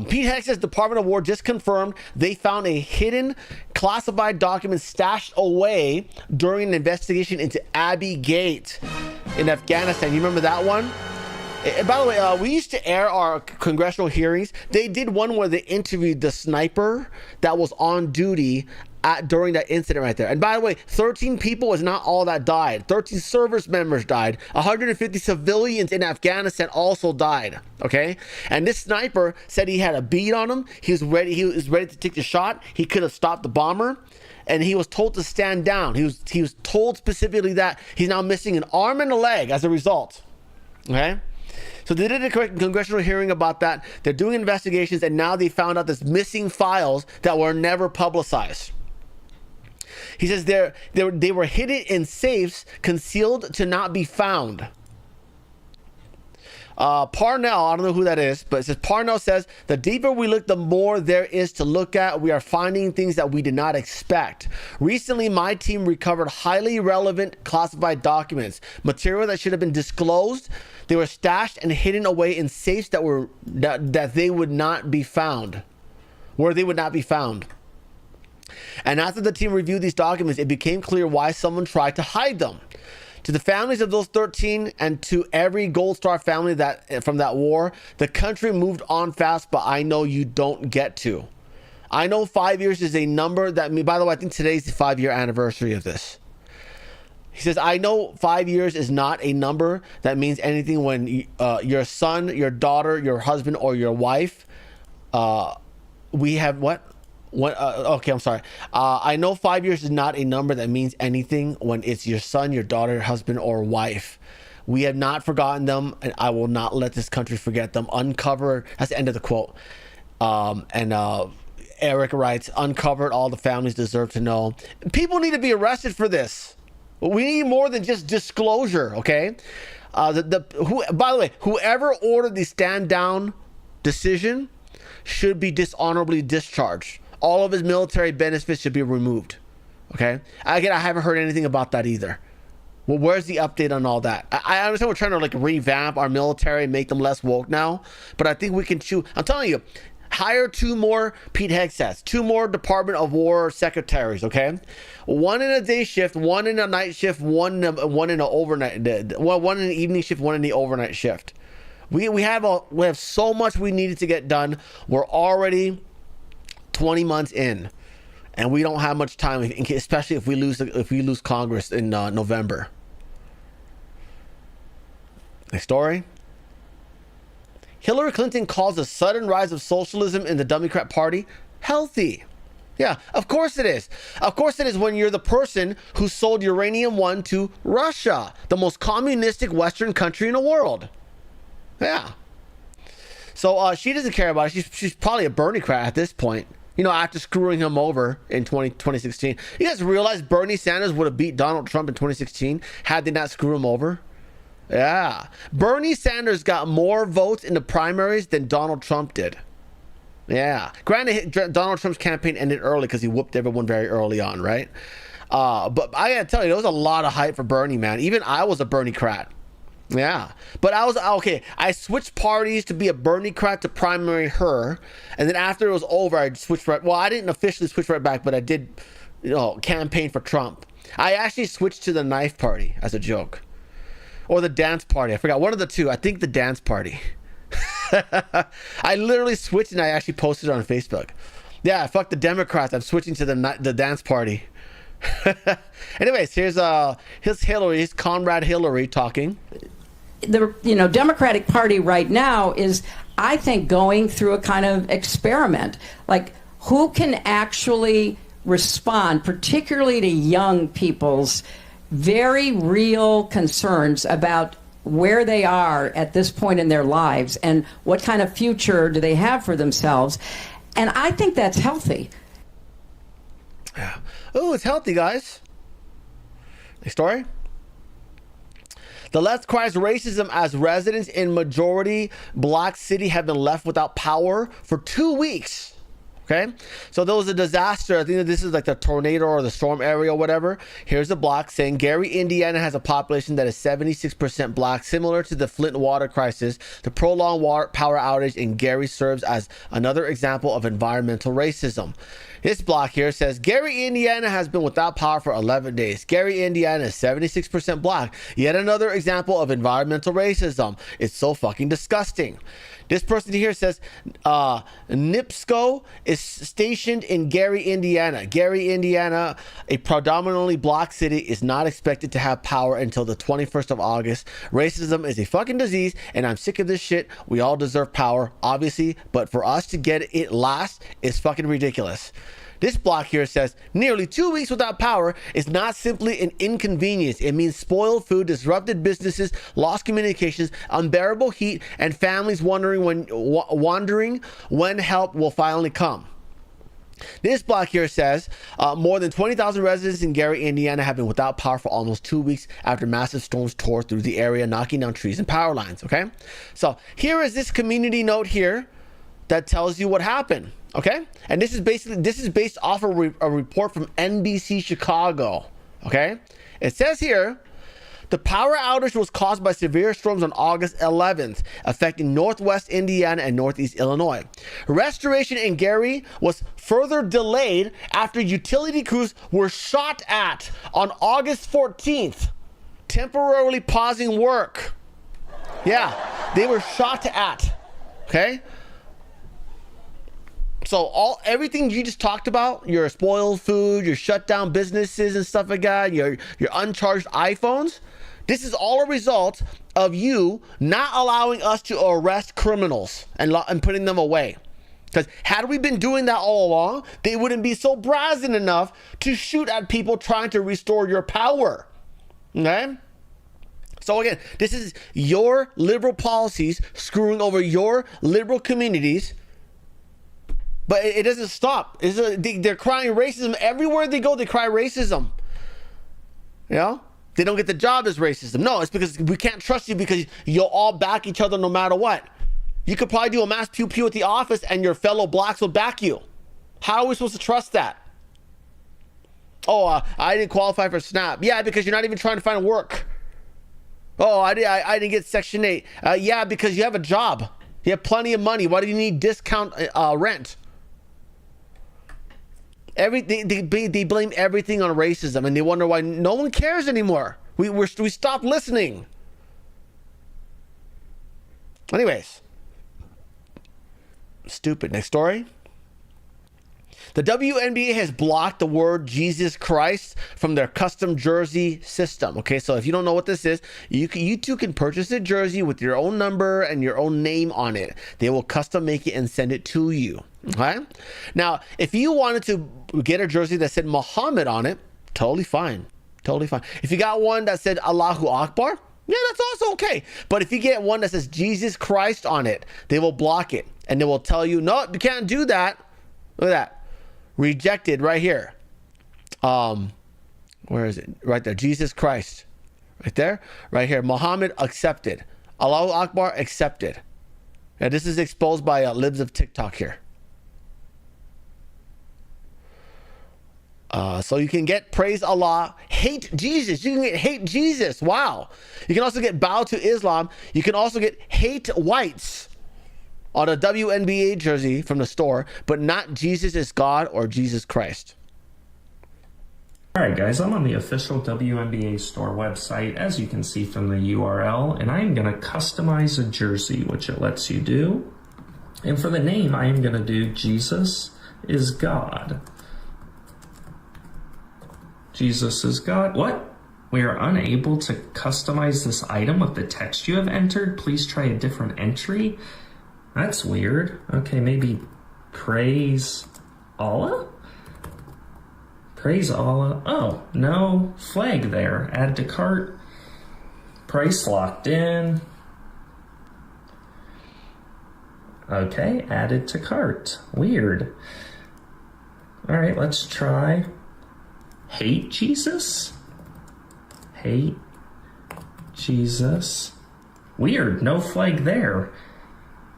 Pete Hex's Department of War just confirmed they found a hidden classified document stashed away during an investigation into Abbey Gate in Afghanistan. You remember that one? And by the way, we used to air our congressional hearings. They did one where they interviewed the sniper that was on duty during that incident right there. And by the way, 13 people was not all that died. 13 service members died. 150 civilians in Afghanistan also died. Okay? And this sniper said he had a bead on him. He was ready to take the shot. He could have stopped the bomber. And he was told to stand down. He was told specifically that he's now missing an arm and a leg as a result. Okay? So they did a congressional hearing about that. They're doing investigations, and now they found out there's missing files that were never publicized. He says they were hidden in safes, concealed to not be found. Parnell, I don't know who that is, but it says Parnell says the deeper we look, the more there is to look at. We are finding things that we did not expect. Recently, my team recovered highly relevant classified documents, material that should have been disclosed. They were stashed and hidden away in safes that they would not be found, where they would not be found. And after the team reviewed these documents, it became clear why someone tried to hide them. To the families of those 13 and to every Gold Star family from that war, the country moved on fast, but I know you don't get to. I know 5 years is a number by the way, I think today's the 5-year anniversary of this. He says, I know 5 years is not a number that means anything when your son, your daughter, your husband, or your wife, we have what? Okay, I'm sorry. I know 5 years is not a number that means anything when it's your son, your daughter, husband, or wife. We have not forgotten them, and I will not let this country forget them. Uncover, that's the end of the quote. Eric writes, uncovered, all the families deserve to know. People need to be arrested for this. We need more than just disclosure, okay? By the way, whoever ordered the stand down decision should be dishonorably discharged. All of his military benefits should be removed. Okay? Again, I haven't heard anything about that either. Well, where's the update on all that? I understand we're trying to revamp our military and make them less woke now, but I think we can choose. I'm telling you, hire 2 more Pete Hegseths, 2 more Department of War secretaries. Okay, 1 in a day shift, 1 in a night shift, one in an overnight. Well, 1 in the evening shift, 1 in the overnight shift. We have so much we needed to get done. We're already 20 months in, and we don't have much time, especially if we lose Congress in November. Next story. Hillary Clinton calls the sudden rise of socialism in the Democrat Party healthy. Yeah, of course it is. Of course it is when you're the person who sold Uranium One to Russia, the most communistic Western country in the world. Yeah. So she doesn't care about it. She's probably a Bernie-crat at this point. You know, after screwing him over in 2016. You guys realize Bernie Sanders would have beat Donald Trump in 2016 had they not screwed him over? Yeah. Bernie Sanders got more votes in the primaries than Donald Trump did. Yeah. Granted, Donald Trump's campaign ended early because he whooped everyone very early on, right? But I gotta tell you, there was a lot of hype for Bernie, man. Even I was a Bernie-crat. Yeah. But I was, okay, I switched parties to be a Bernie-crat to primary her. And then after it was over, I switched right. Well, I didn't officially switch right back, but I did, you know, campaign for Trump. I actually switched to the knife party as a joke. Or the dance party. I forgot. One of the two. I think the dance party. I literally switched and I actually posted it on Facebook. Yeah, fuck the Democrats. I'm switching to the dance party. Anyways, here's Hillary, his comrade Hillary talking. The Democratic Party right now is, I think, going through a kind of experiment. Like, who can actually respond, particularly to young people's very real concerns about where they are at this point in their lives and what kind of future do they have for themselves. And I think that's healthy. Yeah. Oh, it's healthy, guys. Next story. The left cries racism as residents in majority black city have been left without power for 2 weeks. Okay, so there was a disaster. I think that this is like the tornado or the storm area or whatever. Here's a block saying Gary, Indiana has a population that is 76% black, similar to the Flint water crisis. The prolonged power outage in Gary serves as another example of environmental racism. This block here says Gary, Indiana has been without power for 11 days. Gary, Indiana is 76% black. Yet another example of environmental racism. It's so fucking disgusting. This person here says NIPSCO is stationed in Gary, Indiana. Gary, Indiana, a predominantly black city, is not expected to have power until the 21st of August. Racism is a fucking disease, and I'm sick of this shit. We all deserve power, obviously, but for us to get it last is fucking ridiculous. This block here says nearly 2 weeks without power is not simply an inconvenience. It means spoiled food, disrupted businesses, lost communications, unbearable heat, and families wondering when help will finally come. This block here says more than 20,000 residents in Gary, Indiana have been without power for almost 2 weeks after massive storms tore through the area, knocking down trees and power lines. Okay, so here is this community note here that tells you what happened. Okay, and this is based off a report from NBC Chicago. Okay, it says here the power outage was caused by severe storms on August 11th, affecting northwest Indiana and northeast Illinois. Restoration in Gary was further delayed after utility crews were shot at on August 14th, temporarily pausing work. Yeah, they were shot at. Okay. So everything you just talked about, your spoiled food, your shut down businesses and stuff like that, your uncharged iPhones, this is all a result of you not allowing us to arrest criminals and putting them away. Because had we been doing that all along, they wouldn't be so brazen enough to shoot at people trying to restore your power. Okay? So again, this is your liberal policies screwing over your liberal communities. But it doesn't stop. They're crying racism. Everywhere they go, they cry racism. You know? They don't get the job as racism. No, it's because we can't trust you because you'll all back each other no matter what. You could probably do a mass pew-pew at the office and your fellow blacks will back you. How are we supposed to trust that? Oh, I didn't qualify for SNAP. Yeah, because you're not even trying to find work. Oh, I didn't get Section 8. Yeah, because you have a job. You have plenty of money. Why do you need discount rent? They blame everything on racism, and they wonder why no one cares anymore. We stopped listening. Anyways, stupid. Next story. The WNBA has blocked the word Jesus Christ from their custom jersey system. Okay, so if you don't know what this is, you too can purchase a jersey with your own number and your own name on it. They will custom make it and send it to you. Okay, now if you wanted to get a jersey that said Muhammad on it, totally fine. If you got one that said Allahu Akbar, yeah, that's also okay. But if you get one that says Jesus Christ on it, they will block it and they will tell you, no, you can't do that. Look at that. rejected right here. Where is it? Right there. Jesus Christ. Right there. Right here. Muhammad accepted. Allahu Akbar accepted. Now this is exposed by libs of TikTok here. So you can get praise Allah, hate Jesus. You can get hate Jesus. Wow. You can also get bow to Islam. You can also get hate whites on a WNBA jersey from the store, but not Jesus is God or Jesus Christ. Alright guys, I'm on the official WNBA store website, as you can see from the URL, and I'm going to customize a jersey, which it lets you do. And for the name, I am going to do Jesus is God. Jesus is God. What? We are unable to customize this item with the text you have entered. Please try a different entry. That's weird. Okay, maybe praise Allah? Praise Allah. Oh, no flag there. Add to cart. Price locked in. Okay, added to cart. Weird. All right, let's try hate Jesus. Hate Jesus. Weird, no flag there.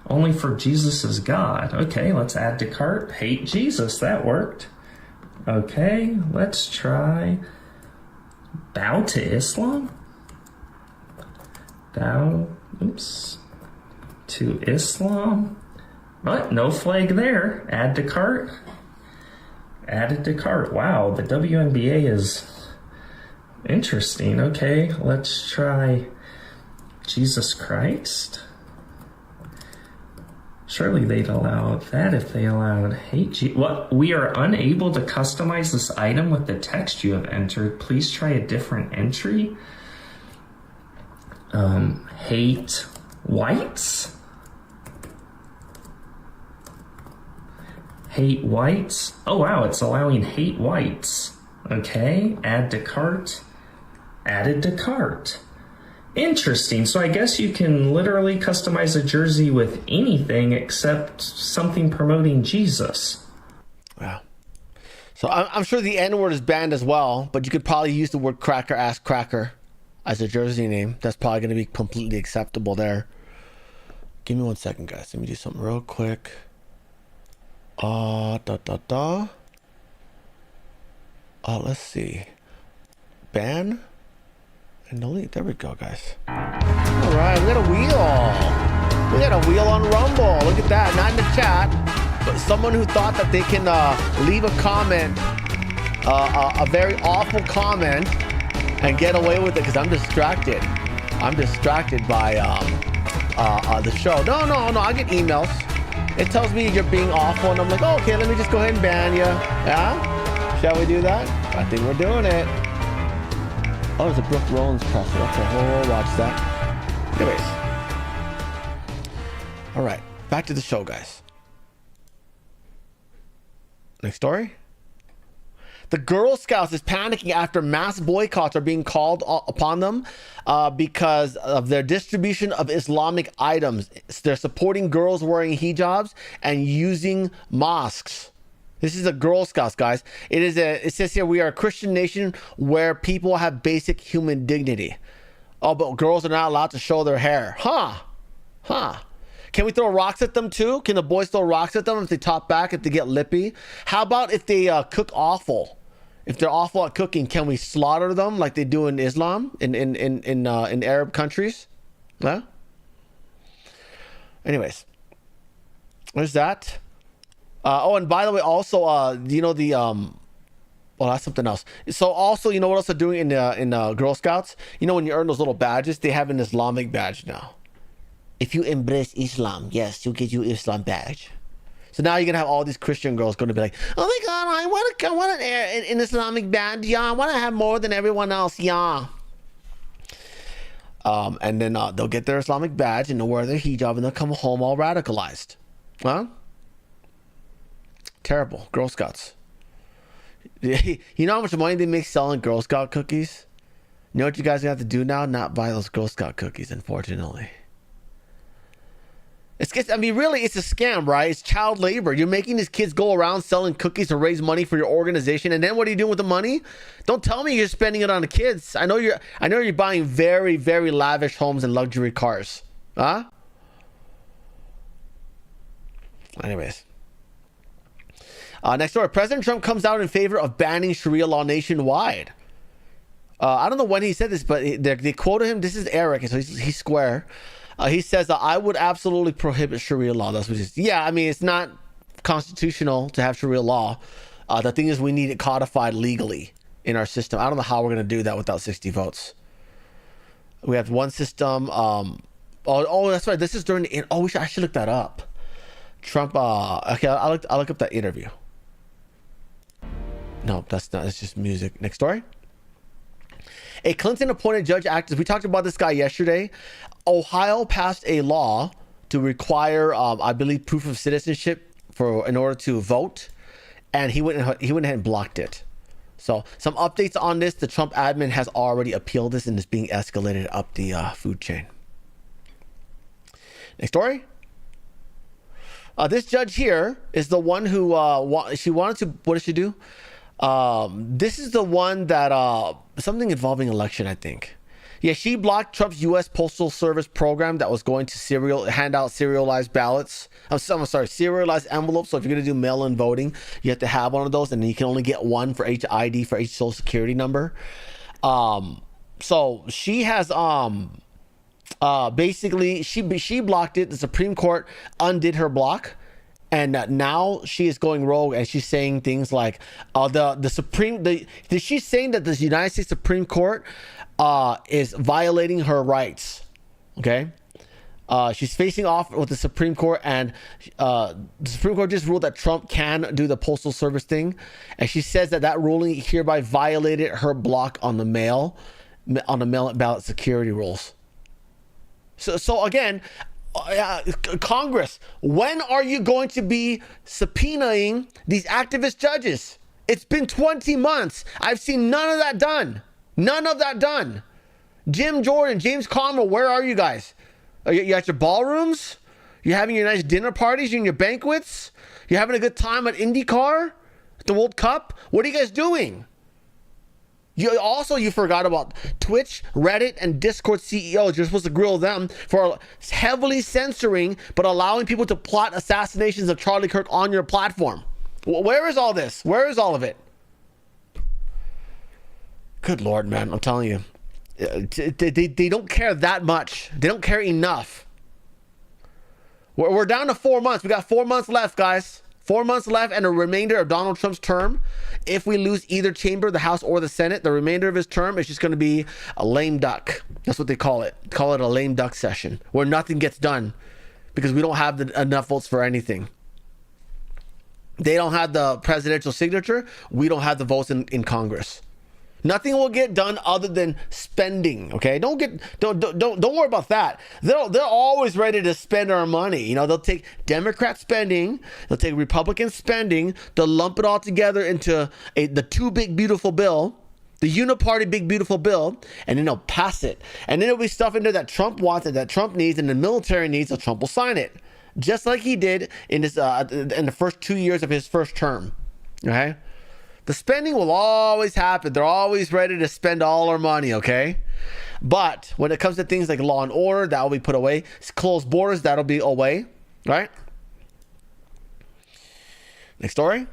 Only for Jesus is God. Okay, let's add to cart. Hate Jesus, that worked. Okay, let's try bow to Islam. Bow, oops, to Islam. But no flag there. Add to cart. Added to cart. Wow, the WNBA is interesting. Okay, let's try Jesus Christ. Surely they'd allow that if they allowed hate. What? We are unable to customize this item with the text you have entered. Please try a different entry. Hate whites. Hate whites. Oh wow, it's allowing hate whites. Okay, add to cart. Added to cart. Interesting. So I guess you can literally customize a jersey with anything except something promoting Jesus. Wow. So I'm sure the N-word is banned as well, but you could probably use the word cracker ass cracker as a jersey name. That's probably going to be completely acceptable there. Give me 1 second, guys. Let me do something real quick. Let's see. Ban? And delete. There we go, guys. All right, we got a wheel. We got a wheel on Rumble. Look at that. Not in the chat, but someone who thought that they can leave a comment, a very awful comment, and get away with it because I'm distracted. I'm distracted by the show. No. I get emails. It tells me you're being awful, and I'm like, oh, okay, let me just go ahead and ban you. Yeah? Shall we do that? I think we're doing it. Oh, there's a Brooke Rollins presser. Okay, we'll watch that. Anyways. All right, back to the show, guys. Next story. The Girl Scouts is panicking after mass boycotts are being called upon them because of their distribution of Islamic items. They're supporting girls wearing hijabs and using mosques. This is the Girl Scouts, guys. It says here, we are a Christian nation where people have basic human dignity. Oh, but girls are not allowed to show their hair. Huh. Can we throw rocks at them too? Can the boys throw rocks at them if they talk back, if they get lippy? How about if they cook awful? If they're awful at cooking, can we slaughter them like they do in Islam, in Arab countries? Yeah? Anyways. There's that. And by the way, also, that's something else. So also, you know what else they're doing in Girl Scouts? You know, when you earn those little badges, they have an Islamic badge now. If you embrace Islam, yes, you'll get your Islam badge. So now you're gonna have all these Christian girls going to be like, oh my God, I want an Islamic badge. Yeah, I want to have more than everyone else. Yeah. And then they'll get their Islamic badge and they'll wear their hijab and they'll come home all radicalized. Huh? Terrible. Girl Scouts. You know how much money they make selling Girl Scout cookies? You know what you guys have to do now? Not buy those Girl Scout cookies, unfortunately. I mean, really, it's a scam, right? It's child labor. You're making these kids go around selling cookies to raise money for your organization, and then what are you doing with the money? Don't tell me you're spending it on the kids. I know you're buying very, very lavish homes and luxury cars. Huh? Anyways. Next story. President Trump comes out in favor of banning Sharia law nationwide. I don't know when he said this, but they quoted him. This is Eric, so he's square. He says that I would absolutely prohibit Sharia law. That's what he says. Yeah, I mean, it's not constitutional to have Sharia law. The thing is, we need it codified legally in our system. I don't know how we're going to do that without 60 votes. We have one system. Oh, that's right. This is during the... I should look that up. Trump... okay, I'll look up that interview. No, that's not. It's just music. Next story. A Clinton-appointed judge activist. We talked about this guy yesterday. Ohio passed a law to require, I believe, proof of citizenship in order to vote, and he went ahead and blocked it. So, some updates on this. The Trump admin has already appealed this, and it's being escalated up the food chain. Next story. This judge here is the one who she wanted to. What did she do? This is the one that something involving election, I think. Yeah, she blocked Trump's U.S. Postal Service program that was going to hand out serialized ballots. I'm sorry, serialized envelopes. So if you're going to do mail-in voting, you have to have one of those, and then you can only get one for each ID for each Social Security number. So she has basically she blocked it. The Supreme Court undid her block. And now she is going rogue, and she's saying things like, she's saying that the United States Supreme Court is violating her rights. Okay, she's facing off with the Supreme Court, and the Supreme Court just ruled that Trump can do the Postal Service thing, and she says that ruling hereby violated her block on the mail ballot security rules. So again. Congress, when are you going to be subpoenaing these activist judges? It's been 20 months. I've seen none of that done. None of that done. Jim Jordan, James Conwell, where are you guys? Are you at your ballrooms? You having your nice dinner parties and your banquets? You having a good time at IndyCar? At the World Cup? What are you guys doing? You forgot about Twitch, Reddit, and Discord CEOs. You're supposed to grill them for heavily censoring but allowing people to plot assassinations of Charlie Kirk on your platform. Where is all this? Where is all of it? Good Lord, man. I'm telling you. They don't care that much. They don't care enough. We're down to 4 months. We got 4 months left, guys. 4 months left and a remainder of Donald Trump's term. If we lose either chamber, the House or the Senate, the remainder of his term is just going to be a lame duck. That's what they call it. Call it a lame duck session where nothing gets done because we don't have enough votes for anything. They don't have the presidential signature. We don't have the votes in Congress. Nothing will get done other than spending. Okay, don't worry about that. They're always ready to spend our money. You know, they'll take Democrat spending, they'll take Republican spending, they'll lump it all together into the too big beautiful bill, the uniparty big beautiful bill, and then they'll pass it. And then there'll be stuff in there that Trump wants and that Trump needs and the military needs, so Trump will sign it, just like he did in the first 2 years of his first term. Okay. The spending will always happen. They're always ready to spend all our money, okay? But when it comes to things like law and order, that will be put away. Closed borders, that'll be away, right? Next story.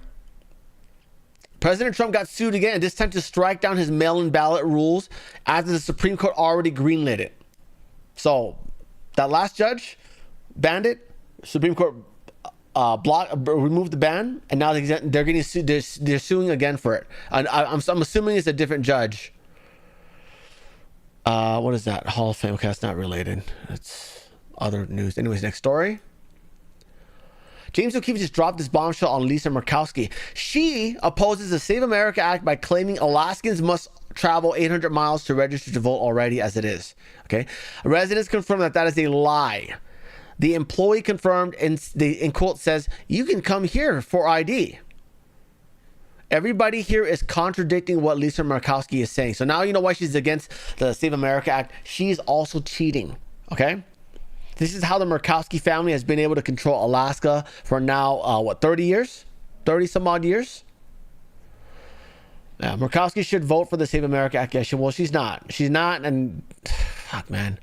President Trump got sued again, this time to strike down his mail-in ballot rules after the Supreme Court already greenlit it. So that last judge banned it. Supreme Court removed the ban, and now they're getting sued. They're suing again for it. And I'm assuming it's a different judge. What is that? Hall of Fame. Okay, that's not related. It's other news. Anyways, next story. James O'Keefe just dropped this bombshell on Lisa Murkowski. She opposes the Save America Act by claiming Alaskans must travel 800 miles to register to vote already as it is. Okay, residents confirmed that is a lie. The employee confirmed and in quote says, you can come here for ID. Everybody here is contradicting what Lisa Murkowski is saying. So now you know why she's against the Save America Act. She's also cheating. Okay. This is how the Murkowski family has been able to control Alaska for now, 30 years? 30 some odd years? Yeah, Murkowski should vote for the Save America Act. Yeah, well, she's not. She's not, and fuck, man.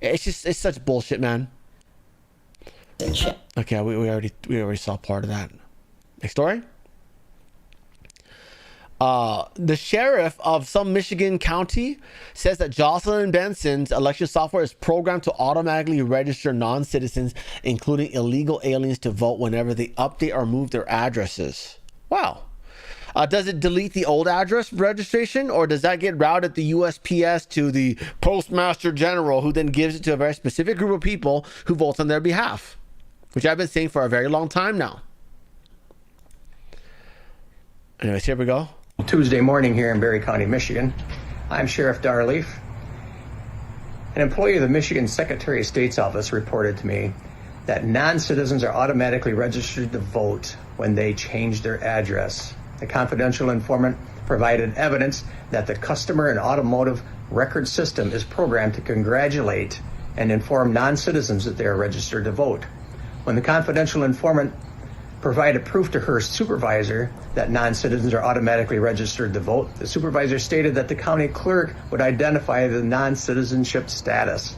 It's such bullshit, man. Okay, we already saw part of that. Next story. The sheriff of some Michigan county says that Jocelyn Benson's election software is programmed to automatically register non-citizens, including illegal aliens, to vote whenever they update or move their addresses. Wow. Does it delete the old address registration, or does that get routed the USPS to the Postmaster General, who then gives it to a very specific group of people who vote on their behalf? Which I've been saying for a very long time now. Anyways, here we go. Tuesday morning here in Berry County, Michigan. I'm Sheriff Darleaf. An employee of the Michigan Secretary of State's office reported to me that non-citizens are automatically registered to vote when they change their address. The confidential informant provided evidence that the customer and automotive record system is programmed to congratulate and inform non-citizens that they are registered to vote. When the confidential informant provided proof to her supervisor that non-citizens are automatically registered to vote, the supervisor stated that the county clerk would identify the non-citizenship status.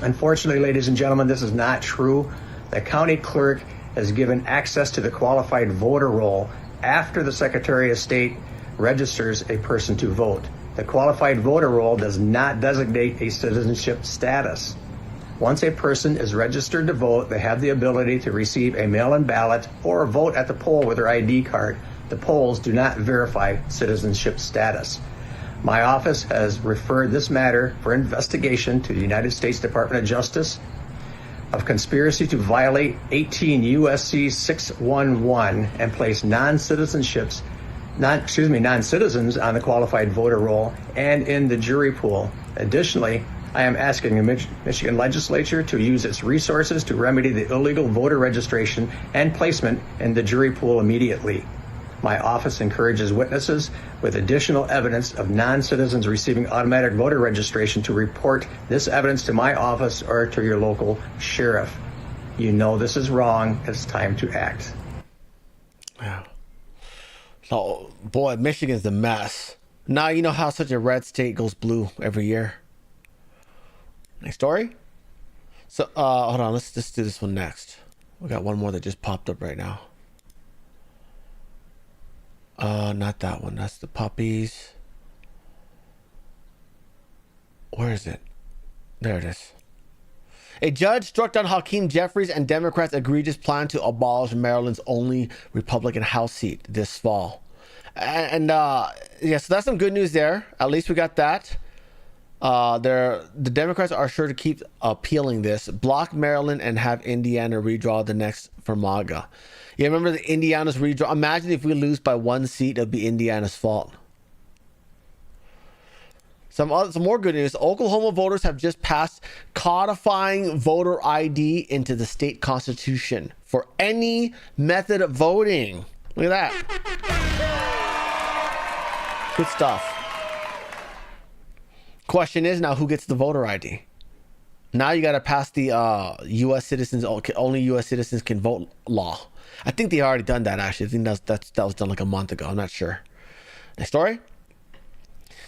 Unfortunately, ladies and gentlemen, this is not true. The county clerk has given access to the qualified voter roll after the Secretary of State registers a person to vote. The qualified voter roll does not designate a citizenship status. Once a person is registered to vote, they have the ability to receive a mail-in ballot or vote at the poll with their ID card. The polls do not verify citizenship status. My office has referred this matter for investigation to the United States Department of Justice of conspiracy to violate 18 U.S.C. 611 and place non-citizens on the qualified voter roll and in the jury pool. Additionally, I am asking the Michigan legislature to use its resources to remedy the illegal voter registration and placement in the jury pool immediately. My office encourages witnesses with additional evidence of non-citizens receiving automatic voter registration to report this evidence to my office or to your local sheriff. You know this is wrong. It's time to act. Yeah. So, boy, Michigan's a mess. Now you know how such a red state goes blue every year. Next story. So, hold on. Let's just do this one next. We got one more that just popped up right now. Not that one. That's the puppies. Where is it? There it is. A judge struck down Hakeem Jeffries and Democrats' egregious plan to abolish Maryland's only Republican House seat this fall. And yeah, so that's some good news there. At least we got that. The Democrats are sure to keep appealing this, block Maryland, and have Indiana redraw the next for MAGA. Yeah, remember the Indiana's redraw? Imagine if we lose by one seat, it'll be Indiana's fault. Some more good news. Oklahoma voters have just passed codifying voter ID into the state constitution for any method of voting. Look at that. Good stuff. Question is now, who gets the voter ID? Now you got to pass the U.S. citizens, only U.S. citizens can vote law. I think they already done that, actually. I think that was done like a month ago. I'm not sure. Next story.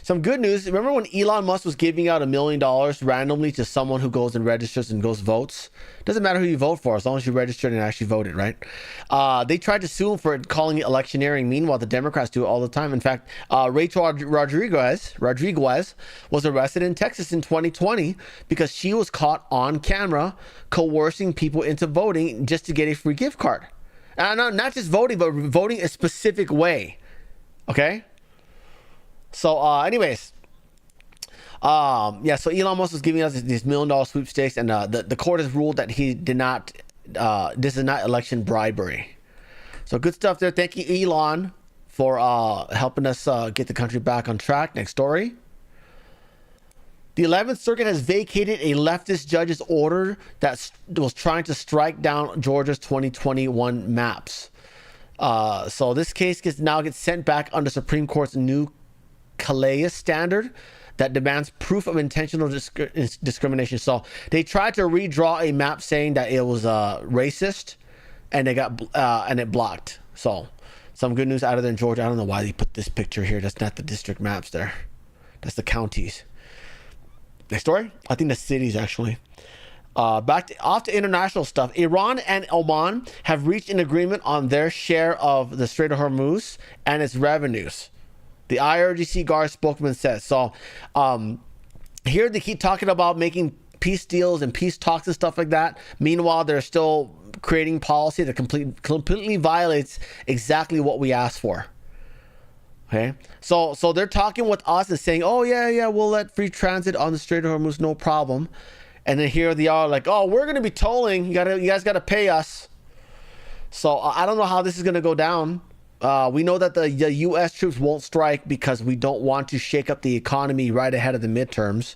Some good news. Remember when Elon Musk was giving out $1 million randomly to someone who goes and registers and goes votes? Doesn't matter who you vote for, as long as you registered and actually voted, right? They tried to sue him for calling it electioneering. Meanwhile, the Democrats do it all the time. In fact, Rachel Rodriguez was arrested in Texas in 2020 because she was caught on camera coercing people into voting just to get a free gift card. Not just voting, but voting a specific way. Okay? So, anyways, so Elon Musk was giving us these $1 million sweepstakes, and the court has ruled that he did not, this is not election bribery. So good stuff there. Thank you, Elon, for helping us get the country back on track. Next story. The 11th Circuit has vacated a leftist judge's order that was trying to strike down Georgia's 2021 maps. So this case gets sent back under Supreme Court's new Calais standard. that demands proof of intentional discrimination. So they tried to redraw a map saying that it was racist, and they got and it blocked. So some good news out of there in Georgia. I don't know why they put this picture here. That's not the district maps there. That's the counties. Next story. I think the cities actually. Off to international stuff. Iran and Oman have reached an agreement on their share of the Strait of Hormuz and its revenues. The IRGC Guard spokesman says. So here they keep talking about making peace deals and peace talks and stuff like that. Meanwhile, they're still creating policy that completely violates exactly what we asked for. Okay, so they're talking with us and saying, oh yeah, we'll let free transit on the Strait of Hormuz, no problem. And then here they are like, oh, we're going to be tolling. You guys got to pay us. So I don't know how this is going to go down. We know that the U.S. troops won't strike because we don't want to shake up the economy right ahead of the midterms.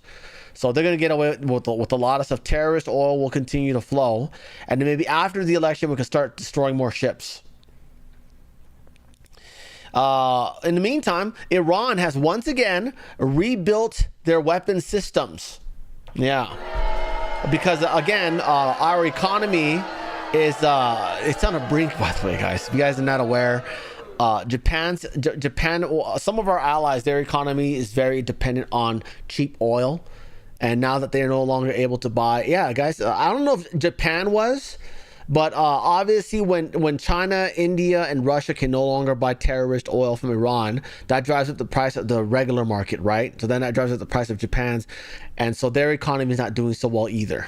So they're going to get away with a lot of stuff. Terrorist oil will continue to flow. And then maybe after the election, we can start destroying more ships. In the meantime, Iran has once again rebuilt their weapon systems. Yeah. Because again, our economy is it's on a brink, by the way, guys. If you guys are not aware, Japan, some of our allies, their economy is very dependent on cheap oil. And now that they're no longer able to buy, yeah, guys, I don't know if Japan was, but obviously when China, India, and Russia can no longer buy terrorist oil from Iran, that drives up the price of the regular market, right? So then that drives up the price of Japan's, and so their economy is not doing so well either.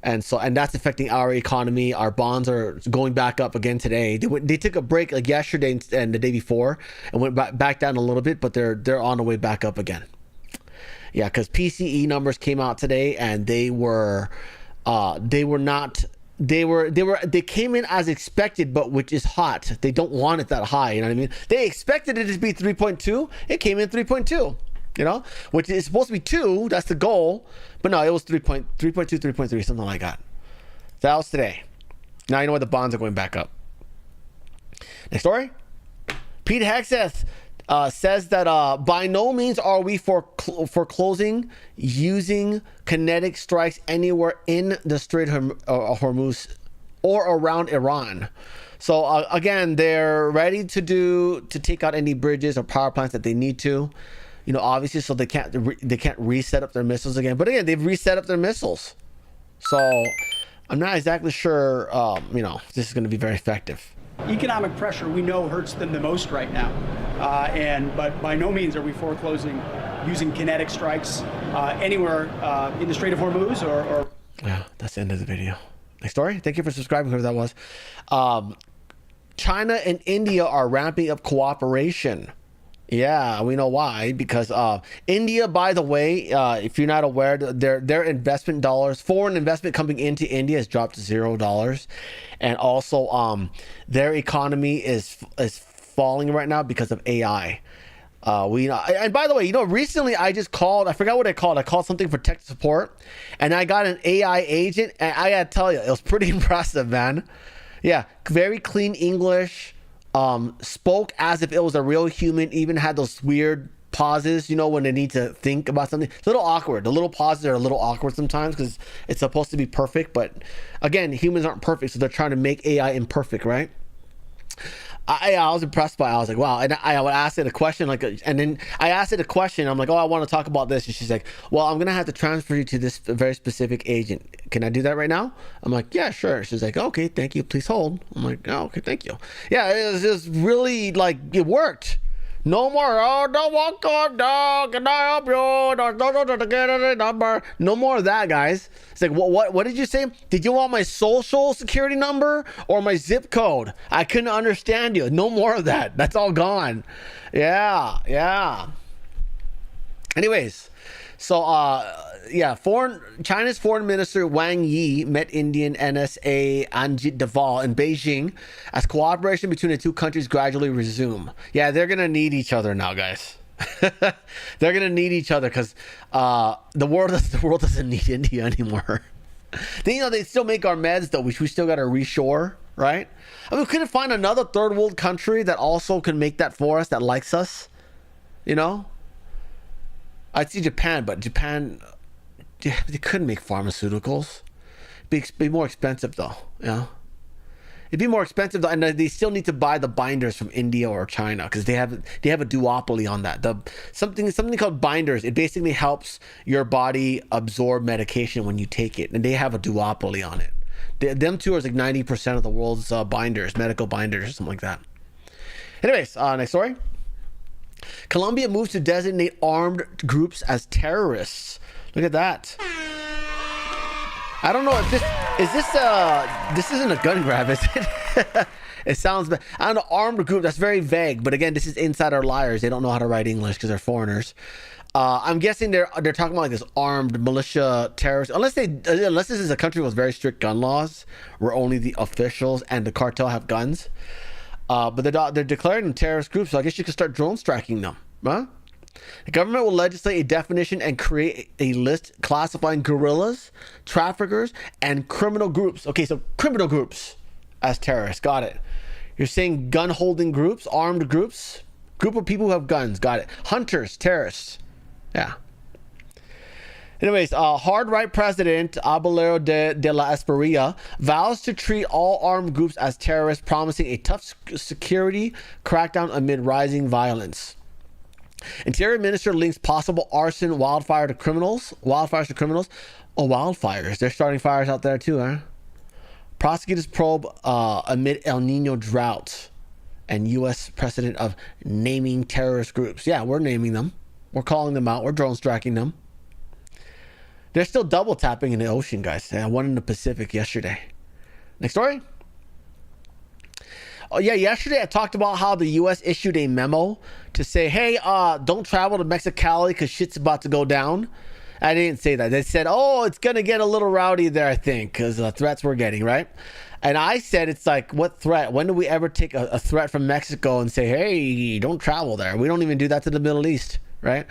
And that's affecting our economy. Our bonds are going back up again today. They took a break like yesterday and the day before and went back down a little bit, but they're on the way back up again. Yeah, because PCE numbers came out today and they came in as expected, but which is hot. They don't want it that high. You know what I mean? They expected it to be 3.2. It came in 3.2. You know, which is supposed to be 2. That's the goal. But no, it was 3.2, 3.3, something like that. That was today. Now you know why the bonds are going back up. Next story. Pete Hegseth says that by no means are we foreclosing using kinetic strikes anywhere in the Strait of Hormuz or around Iran. So again, they're ready to take out any bridges or power plants that they need to. You know, obviously, so they can't reset up their missiles again. But again, they've reset up their missiles. So I'm not exactly sure, if this is going to be very effective. Economic pressure, we know, hurts them the most right now. But by no means are we foreclosing using kinetic strikes anywhere in the Strait of Hormuz or... Yeah, that's the end of the video. Next story. Thank you for subscribing, whoever that was. China and India are ramping up cooperation. Yeah, we know why. Because India, by the way, if you're not aware, their investment dollars, foreign investment coming into India has dropped to $0, and also their economy is falling right now because of AI. And by the way, recently I just called. I forgot what I called. I called something for tech support, and I got an AI agent, and I gotta tell you, it was pretty impressive, man. Yeah, very clean English. Spoke as if it was a real human, even had those weird pauses, when they need to think about something. It's a little awkward. The little pauses are a little awkward sometimes because it's supposed to be perfect. But again, humans aren't perfect, so they're trying to make AI imperfect, right? I was impressed by it. I was like, wow. And I would ask it a question, and then I asked it a question. I'm like, oh, I want to talk about this. And she's like, well, I'm going to have to transfer you to this very specific agent. Can I do that right now? I'm like, yeah, sure. She's like, okay, thank you. Please hold. I'm like, oh, okay, thank you. Yeah, it was just really it worked. No more, oh, don't walk up, dog. Can I help you? Get a number. No more of that, guys. It's like, what did you say? Did you want my social security number or my zip code? I couldn't understand you. No more of that. That's all gone. Yeah. Anyways, so China's foreign minister Wang Yi met Indian NSA Anjit Doval in Beijing as cooperation between the two countries gradually resume. Yeah, they're gonna need each other now, guys. They're gonna need each other because the world doesn't need India anymore. They still make our meds though, which we still gotta reshore, right? I mean, we couldn't find another third world country that also can make that for us, that likes us, I'd see Japan, but Japan, they couldn't make pharmaceuticals. Be more expensive though. Yeah, it'd be more expensive though, and they still need to buy the binders from India or China because they have a duopoly on that. Something called binders. It basically helps your body absorb medication when you take it, and they have a duopoly on it. Them two are like 90% of the world's binders, medical binders, or something like that. Anyways, next story. Colombia moves to designate armed groups as terrorists. Look at that. I don't know if this isn't a gun grab, is it? It sounds bad. I don't know, armed group, that's very vague, but again, this is Insider Liars. They don't know how to write English because they're foreigners. I'm guessing they're talking about like this armed militia terrorists, unless this is a country with very strict gun laws where only the officials and the cartel have guns. But they're declaring them terrorist groups, so I guess you could start drone striking them, huh? The government will legislate a definition and create a list classifying guerrillas, traffickers, and criminal groups. Okay, so criminal groups as terrorists. Got it. You're saying gun-holding groups, armed groups, group of people who have guns. Got it. Hunters, terrorists. Yeah. Anyways, hard right president Abelardo de la Espriella vows to treat all armed groups as terrorists, promising a tough security crackdown amid rising violence. Interior Minister links possible arson wildfires to criminals. Oh, wildfires. They're starting fires out there too, huh? Prosecutors probe amid El Nino drought and U.S. precedent of naming terrorist groups. Yeah, we're naming them. We're calling them out. We're drone striking them. They're still double tapping in the ocean, guys. One in the Pacific yesterday. Next story. Oh yeah, yesterday I talked about how the U.S. issued a memo to say, hey, don't travel to Mexicali because shit's about to go down. I didn't say that. They said, oh, it's going to get a little rowdy there, I think, because the threats we're getting, right? And I said, it's like, what threat? When do we ever take a threat from Mexico and say, hey, don't travel there? We don't even do that to the Middle East, right?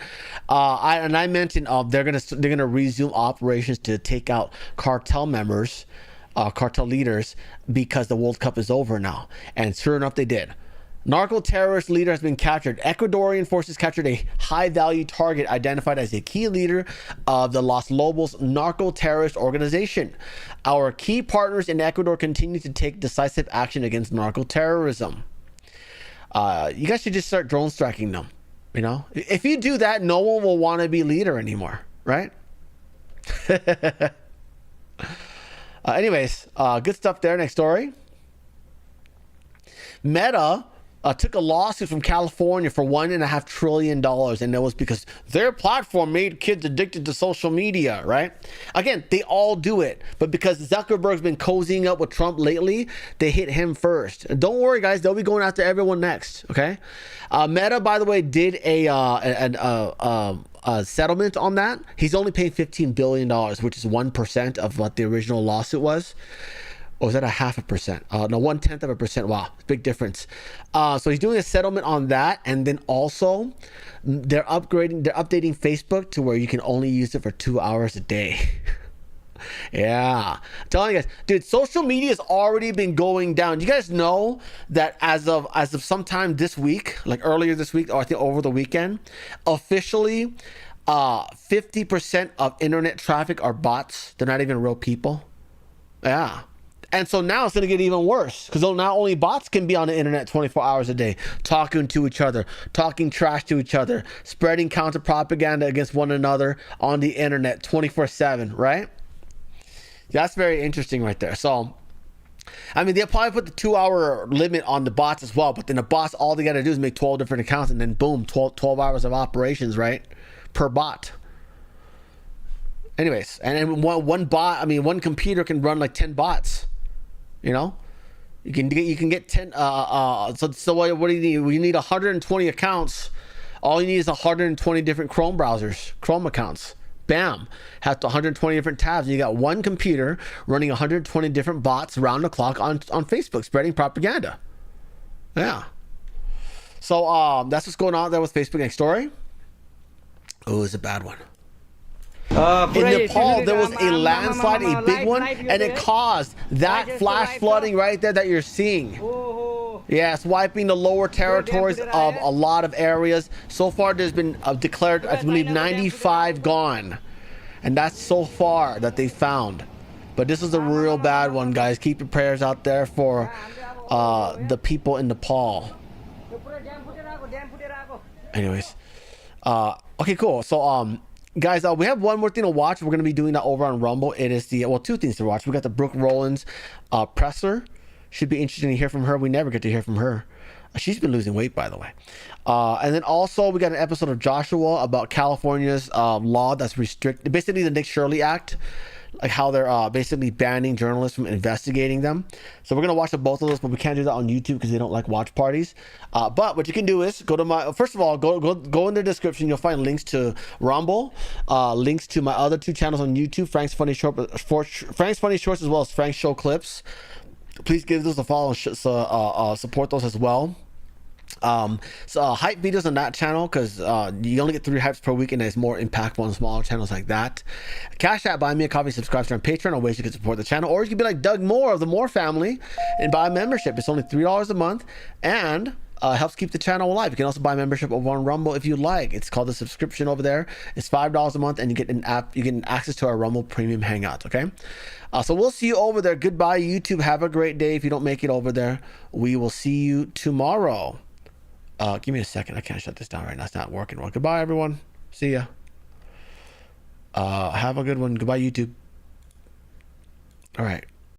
I mentioned they're gonna resume operations to take out cartel members, cartel leaders, because the World Cup is over now. And sure enough, they did. Narco-terrorist leader has been captured. Ecuadorian forces captured a high-value target identified as a key leader of the Los Lobos narco-terrorist organization. Our key partners in Ecuador continue to take decisive action against narco-terrorism. You guys should just start drone striking them. You know, if you do that, no one will want to be leader anymore, right? Anyways, good stuff there. Next story. Meta took a lawsuit from California for $1.5 trillion, and that was because their platform made kids addicted to social media, right? Again, they all do it, but because Zuckerberg's been cozying up with Trump lately, they hit him first. And don't worry, guys, they'll be going after everyone next, okay? Meta, by the way, did a settlement on that. He's only paying $15 billion, which is 1% of what the original lawsuit was. Or was that 0.5%? No, 0.1%. Wow, big difference. So he's doing a settlement on that, and then also they're updating Facebook to where you can only use it for 2 hours a day. Yeah, I'm telling you guys, dude, social media has already been going down. You guys know that as of sometime this week, like earlier this week, or I think over the weekend, officially, 50% of internet traffic are bots. They're not even real people. Yeah. And so now it's going to get even worse because now only bots can be on the internet 24 hours a day, talking to each other, talking trash to each other, spreading counter propaganda against one another on the internet 24/7, right? That's very interesting right there. So, I mean, they'll probably put the 2-hour limit on the bots as well, but then the bots, all they got to do is make 12 different accounts and then boom, 12 hours of operations, right? Per bot. Anyways, and then one bot, I mean, one computer can run like 10 bots. You know, you can get 10. So what do you need? We need 120 accounts. All you need is 120 different Chrome browsers, Chrome accounts. Bam, have 120 different tabs. And you got one computer running 120 different bots round the clock on Facebook, spreading propaganda. Yeah. So that's what's going on there with Facebook. Next story. Oh, it's a bad one. In Nepal, there was a landslide, a big one, and it caused that flash flooding right there that you're seeing. Yes, wiping the lower territories of a lot of areas. So far, there's been declared, I believe, 95 gone. And that's so far that they found. But this is a real bad one, guys. Keep your prayers out there for the people in Nepal. Anyways. Okay, cool. So, guys, we have one more thing to watch. We're going to be doing that over on Rumble. It is the, well, two things to watch. We got the Brooke Rollins presser. Should be interesting to hear from her. We never get to hear from her. She's been losing weight, by the way. And then also we got an episode of Joshua about California's law that's restricted, basically the Nick Shirley Act, like how they're basically banning journalists from investigating them. So we're gonna watch both of those, but we can't do that on YouTube because they don't like watch parties. But what you can do is go to my, first of all, go in the description. You'll find links to Rumble, links to my other two channels on YouTube, Frank's Funny Shorts, as well as Frank's Show Clips. Please give those a follow and support those as well. So hype videos on that channel, because you only get 3 hypes per week and it's more impactful on smaller channels like that. Cash App, buy me a coffee, subscribe to our Patreon, or ways you can support the channel. Or you can be like Doug Moore of the Moore family and buy a membership. It's only $3 a month and helps keep the channel alive. You can also buy membership over on Rumble if you like. It's called the subscription over there. It's $5 a month and you get access to our Rumble Premium Hangouts, okay? So we'll see you over there. Goodbye, YouTube. Have a great day. If you don't make it over there, we will see you tomorrow. Give me a second. I can't shut this down right now. It's not working well. Goodbye, everyone. See ya. Have a good one. Goodbye, YouTube. All right.